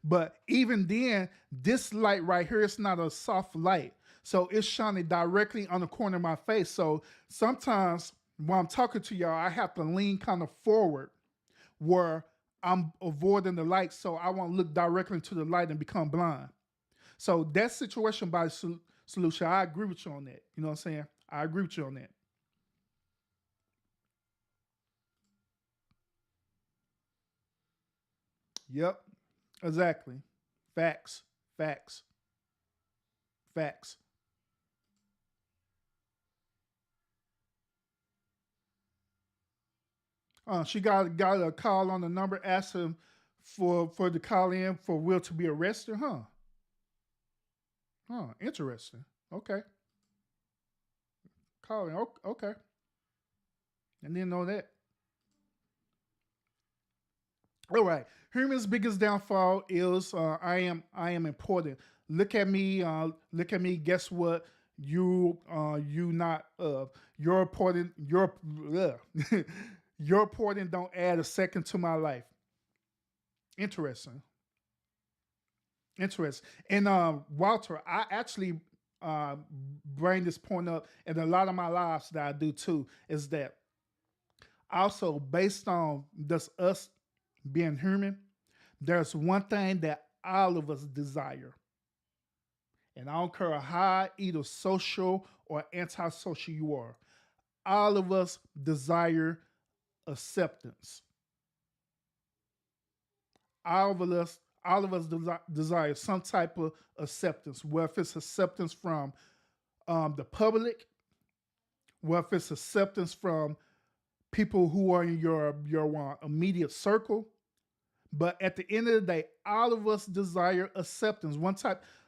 But even then, this light right here is not a soft light. So it's shining directly on the corner of my face. So sometimes when I'm talking to y'all, I have to lean kind of forward where I'm avoiding the light so I won't look directly into the light and become blind. So that situation by solution, I agree with you on that. You know what I'm saying? I agree with you on that. Yep, exactly. Facts. She got a call on the number asking for the call in for Will to be arrested, huh? Huh, interesting. Okay. Call in. Okay. I didn't know that. All right. Human's biggest downfall is I am important. Look at me. Guess what? You not you're important. You're important. Don't add a second to my life. Interesting. And Walter, I actually bring this point up in a lot of my lives that I do too. Is that also based on just us being human, there's one thing that all of us desire. And I don't care how either social or antisocial you are, all of us desire acceptance. all of us, desire some type of acceptance. Whether if it's acceptance from the public, whether if it's acceptance from people who are in your immediate circle. But at the end of the day, all of us desire acceptance,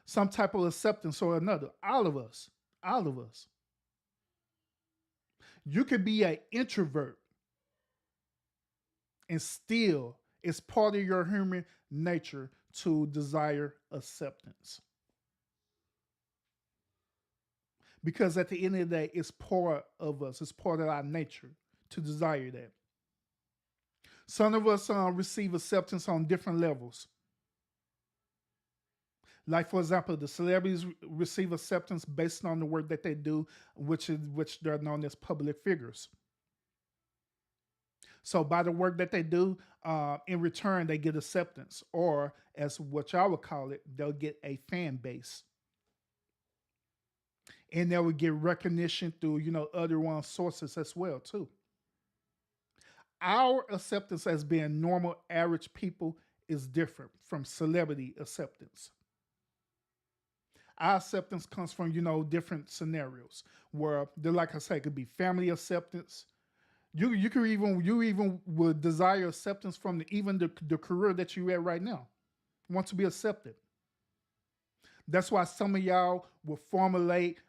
some type of acceptance or another. All of us, all of us. You could be an introvert and still it's part of your human nature to desire acceptance. Because at the end of the day, it's part of us, it's part of our nature to desire that. Some of us receive acceptance on different levels. Like, for example, the celebrities receive acceptance based on the work that they do, which they're known as public figures. So by the work that they do, in return, they get acceptance, or as what y'all would call it, they'll get a fan base. And they will get recognition through, other sources as well, too. Our acceptance as being normal, average people is different from celebrity acceptance. Our acceptance comes from, different scenarios where, like I said, it could be family acceptance. You even would desire acceptance from even the career that you're at right now. You want to be accepted. That's why some of y'all will formulate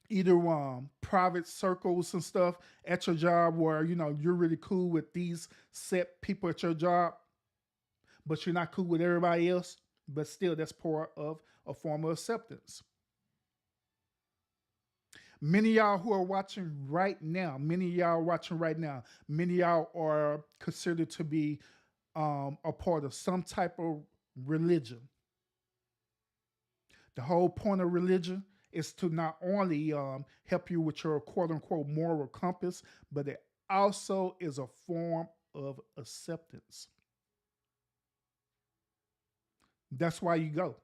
either private circles and stuff at your job where you're really cool with these set people at your job, but you're not cool with everybody else. But still, that's part of a form of acceptance. Many of y'all who are watching right now, many of y'all are considered to be a part of some type of religion. The whole point of religion is to not only help you with your quote unquote moral compass, but it also is a form of acceptance. That's why you go.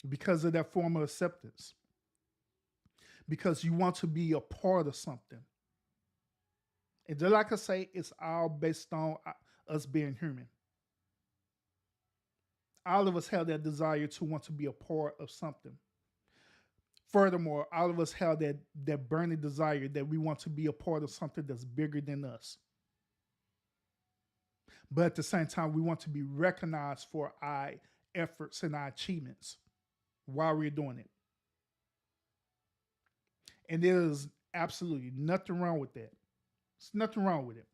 Because of that form of acceptance. Because you want to be a part of something. And just like I say, it's all based on us being human. All of us have that desire to want to be a part of something. Furthermore, all of us have that burning desire that we want to be a part of something that's bigger than us. But at the same time, we want to be recognized for our efforts and our achievements while we're doing it. And there is absolutely nothing wrong with that. There's nothing wrong with it.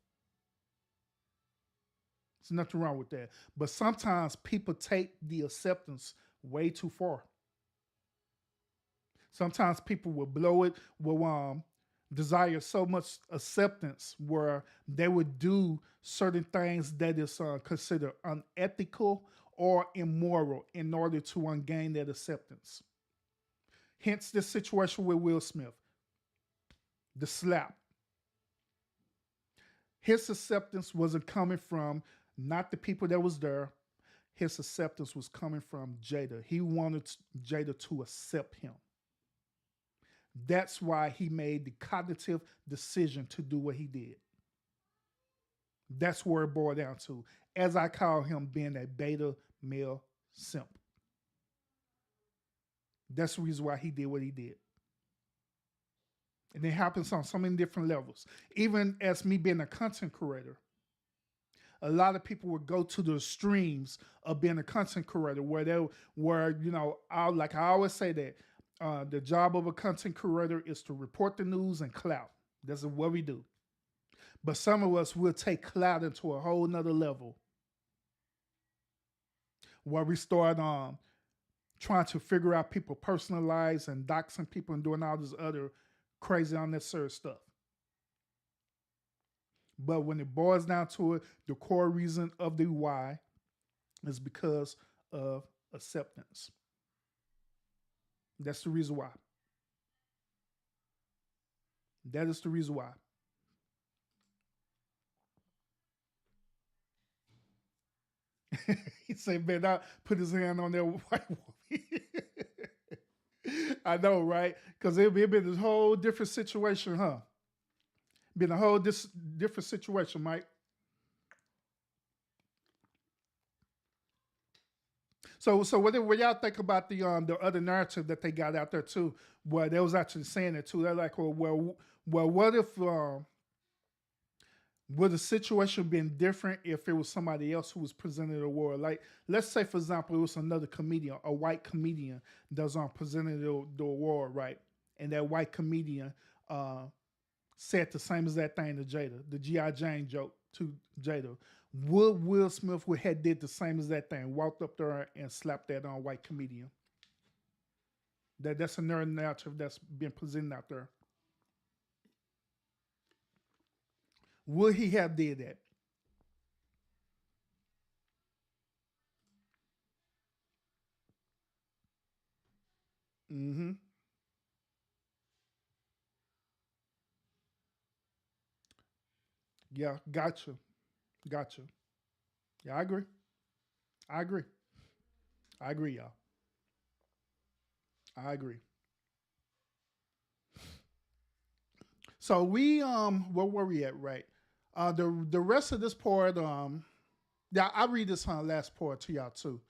There's nothing wrong with that. But sometimes people take the acceptance way too far. Sometimes people will blow it, will desire so much acceptance where they would do certain things that is considered unethical or immoral in order to gain that acceptance. Hence this situation with Will Smith. The slap. His acceptance wasn't coming from not the people that was there. His acceptance was coming from Jada. He wanted Jada to accept him. That's why he made the cognitive decision to do what he did. That's where it boiled down to. As I call him, being a beta male simp. That's the reason why he did what he did. And it happens on so many different levels. Even as me being a content creator, a lot of people would go to the streams of being a content creator where I always say that the job of a content creator is to report the news and clout. That's what we do. But some of us will take clout into a whole nother level where we start trying to figure out people's personal lives and doxing people and doing all this other crazy unnecessary stuff. But when it boils down to it, the core reason of the why is because of acceptance. That's the reason why. That is the reason why. He said, "Man, I put his hand on that white woman." I know, right? Because it been this whole different situation, huh? Been a whole different situation, Mike. So what y'all think about the other narrative that they got out there too? Where they was actually saying it too. They're like, well, what if would the situation been different if it was somebody else who was presenting the award? Like, let's say for example, it was another comedian, a white comedian that's presenting the award, right? And that white comedian uh, said the same exact thing to Jada, the G.I. Jane joke to Jada. Would Will Smith would have did the same exact thing, walked up there and slapped that on white comedian? That's another narrative that's been presented out there. Would he have did that? Mm-hmm. Yeah, gotcha. Yeah, I agree. I agree. I agree, y'all. I agree. So we where were we at, right? The rest of this part, yeah, I read this last part to y'all too.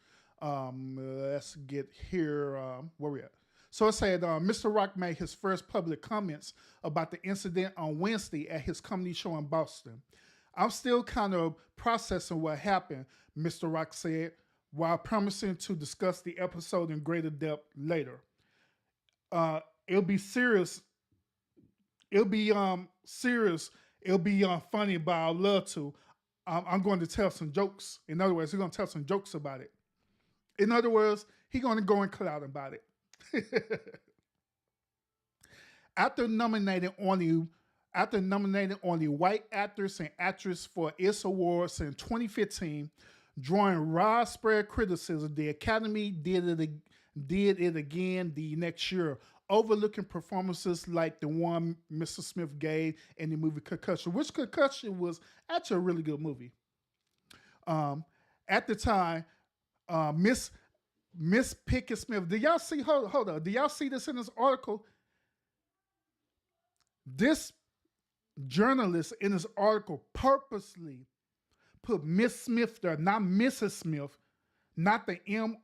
Let's get here. Where we at? So it said, Mr. Rock made his first public comments about the incident on Wednesday at his comedy show in Boston. I'm still kind of processing what happened, Mr. Rock said, while promising to discuss the episode in greater depth later. It'll be serious. It'll be serious. It'll be funny, but I'd love to. I'm going to tell some jokes. In other words, he's going to tell some jokes about it. In other words, he's going to go in cloud about it. After nominating only white actors and actresses for its awards in 2015, drawing widespread criticism, the Academy did it again the next year, overlooking performances like the one Mr. Smith gave in the movie Concussion, which Concussion was actually a really good movie. At the time, Miss Pickett Smith. Do y'all see? Hold on. Do y'all see this in this article? This journalist in this article purposely put Miss Smith there, not Mrs. Smith, not the M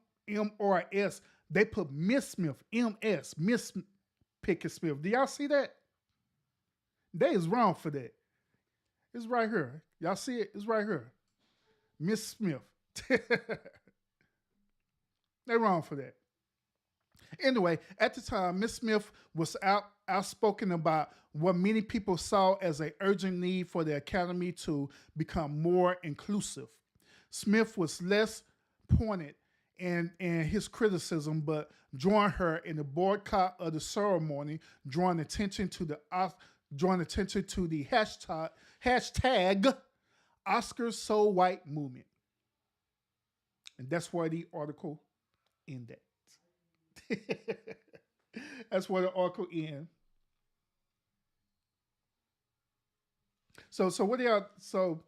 or S. They put Miss Smith, MS, Miss Pickett Smith. Do y'all see that? They is wrong for that. It's right here. Y'all see it? It's right here. Miss Smith. They're wrong for that. Anyway, at the time, Miss Smith was outspoken about what many people saw as an urgent need for the Academy to become more inclusive. Smith was less pointed in his criticism, but joined her in the boycott of the ceremony, drawing attention to the hashtag Oscars So White movement. And that's where the article ended. That's where the article ends. So what do y'all? So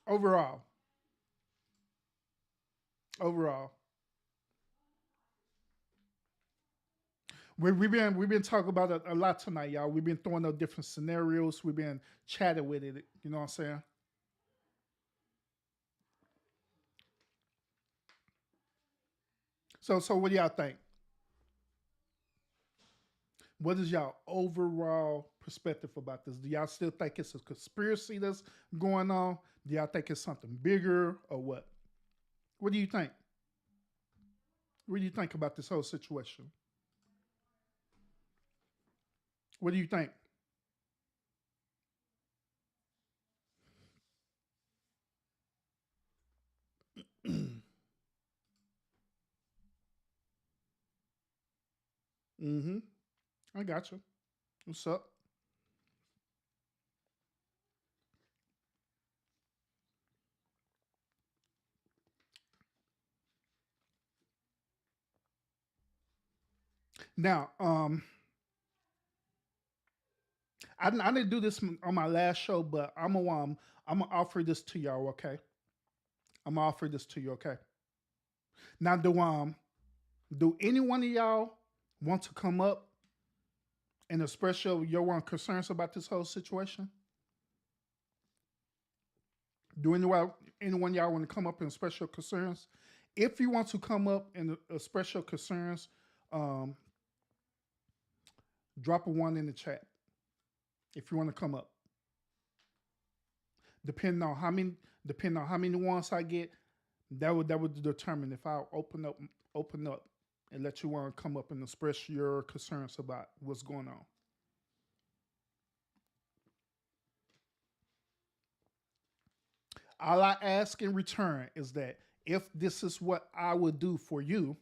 overall, we've been talking about it a lot tonight, y'all. We've been throwing out different scenarios. We've been chatting with it. You know what I'm saying? So what do y'all think? What is y'all overall perspective about this? Do y'all still think it's a conspiracy that's going on? Do y'all think it's something bigger or what? What do you think? What do you think about this whole situation? What do you think? Mm-hmm. I got you. What's up? Now, I didn't do this on my last show, but I'm gonna offer this to y'all. Okay, I'm gonna offer this to you. Okay. Now, do any one of y'all want to come up and express your concerns about this whole situation? Do anyone y'all want to come up and express your concerns If you want to come up and express your concerns, um, drop a one in the chat. If you want to come up, depending on how many ones I get, that would determine if I open up and let you want to come up and express your concerns about what's going on. All I ask in return is that if this is what I would do for you,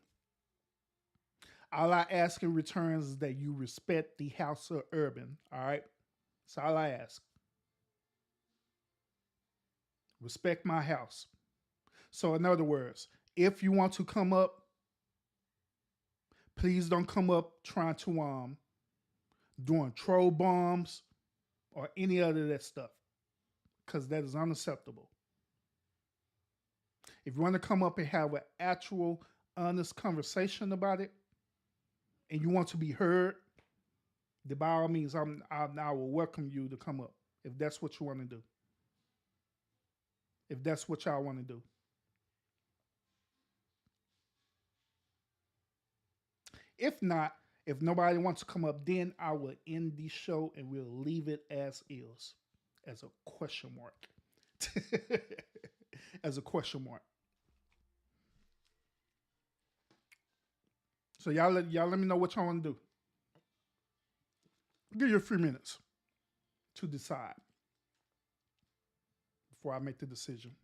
all I ask in return is that you respect the House of Urban. All right, that's all I ask. Respect my house. So, in other words, if you want to come up, please don't come up trying to doing troll bombs or any other of that stuff, because that is unacceptable. If you want to come up and have an actual, honest conversation about it, and you want to be heard, then by all means, I will welcome you to come up if that's what you want to do. If that's what y'all want to do. If not, if nobody wants to come up, then I will end the show and we'll leave it as is, as a question mark. As a question mark. So y'all let me know what y'all want to do. I'll give you a few minutes to decide before I make the decision.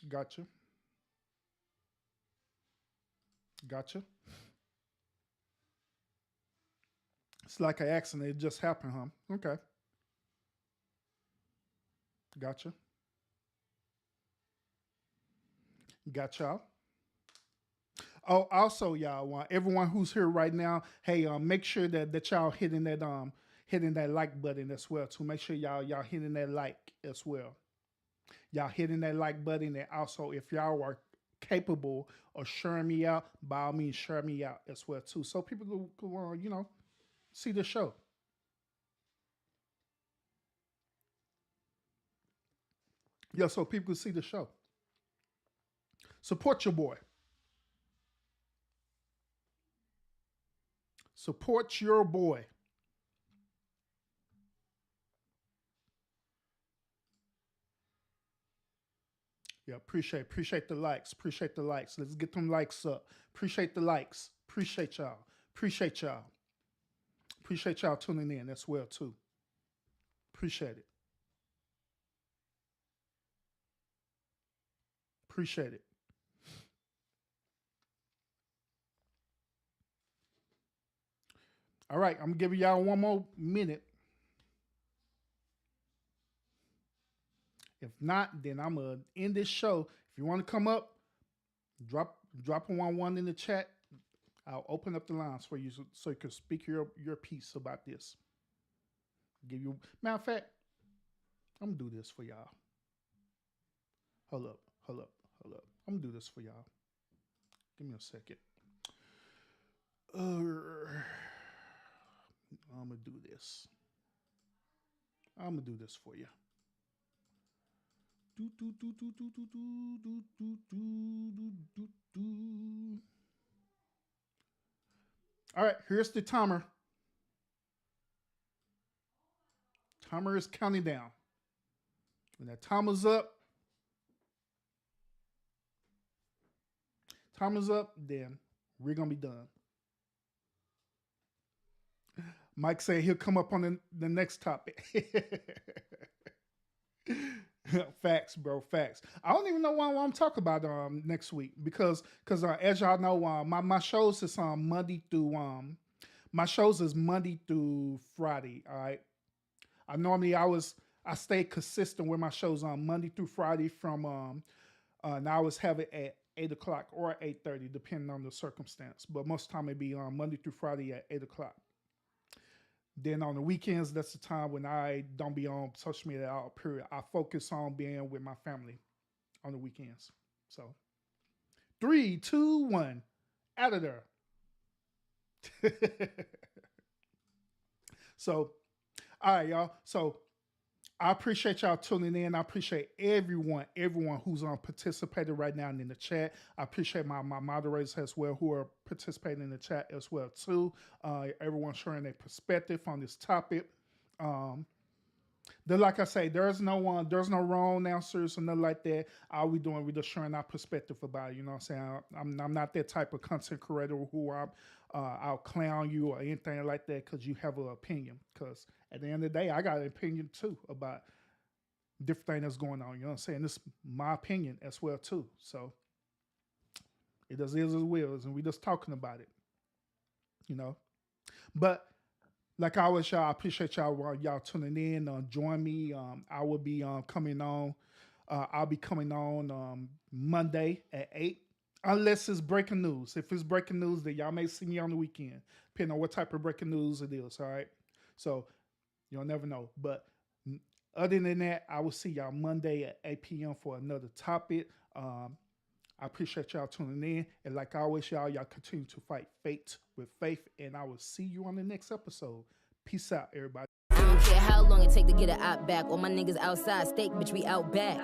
Gotcha. Gotcha. It's like an accident. It just happened, huh? Okay. Gotcha. Got y'all. Oh, also, y'all, everyone who's here right now, hey, make sure that y'all hitting that like button as well too. Make sure y'all hitting that like as well. Y'all hitting that like button, and also if y'all are capable of sharing me out, by all means, share me out as well too, so people can see the show. Yeah, so people can see the show. Support your boy. Support your boy. Yeah, appreciate the likes. Appreciate the likes. Let's get them likes up. Appreciate the likes. Appreciate y'all. Appreciate y'all. Appreciate y'all tuning in as well too. Appreciate it. Appreciate it. All right, I'm giving y'all one more minute. If not, then I'm gonna end this show. If you want to come up, drop a one in the chat. I'll open up the lines for you so you can speak your piece about this. Give you matter of fact, I'm gonna do this for y'all. Hold up. I'm gonna do this for y'all. Give me a second. I'm gonna do this. I'm gonna do this for you. All right, here's the timer. Timer is counting down. When that timer's up, then we're gonna be done. Mike said he'll come up on the next topic. Facts, bro. Facts. I don't even know what I'm talking about next week because as y'all know, my shows is Monday through my shows is Monday through Friday. All right. I stay consistent with my shows on Monday through Friday from and I always have it at 8 o'clock or 8:30 depending on the circumstance. But most of the time it be on Monday through Friday at 8 o'clock. Then on the weekends, that's the time when I don't be on social media at all, period. I focus on being with my family on the weekends. So 3, 2, 1, out of there. So, All right, y'all. So I appreciate y'all tuning in. I appreciate everyone who's participating right now in the chat. I appreciate my moderators as well who are participating in the chat as well too. Everyone sharing their perspective on this topic. Um, then, like I say, there's no wrong answers or nothing like that. All we doing, we just sharing our perspective about it. You know what I'm saying? I'm not that type of content creator who I'll clown you or anything like that because you have an opinion. Because at the end of the day, I got an opinion too about different thing that's going on. You know what I'm saying? This is my opinion as well too. So it just is as well, and we just talking about it. You know, but like I always, y'all, I appreciate y'all tuning in. Join me. I will be coming on. I'll be coming on Monday at 8. Unless it's breaking news. If it's breaking news, then y'all may see me on the weekend, depending on what type of breaking news it is. All right. So you'll never know. But other than that, I will see y'all Monday at 8 p.m. for another topic. I appreciate y'all tuning in. And like always, y'all continue to fight fate with faith. And I will see you on the next episode. Peace out, everybody. I don't care how long it take to get a op back. All my niggas outside, steak, bitch, we out back.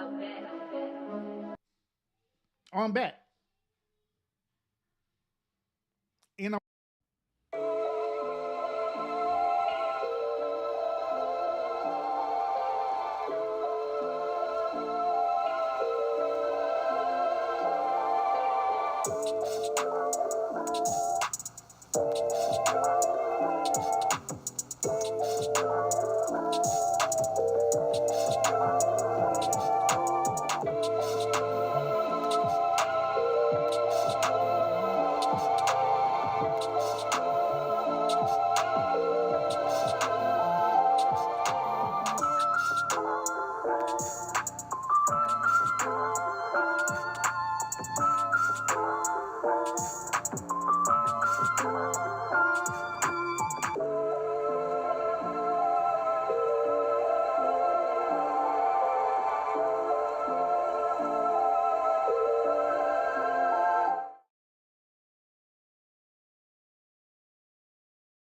I'm back. And I'm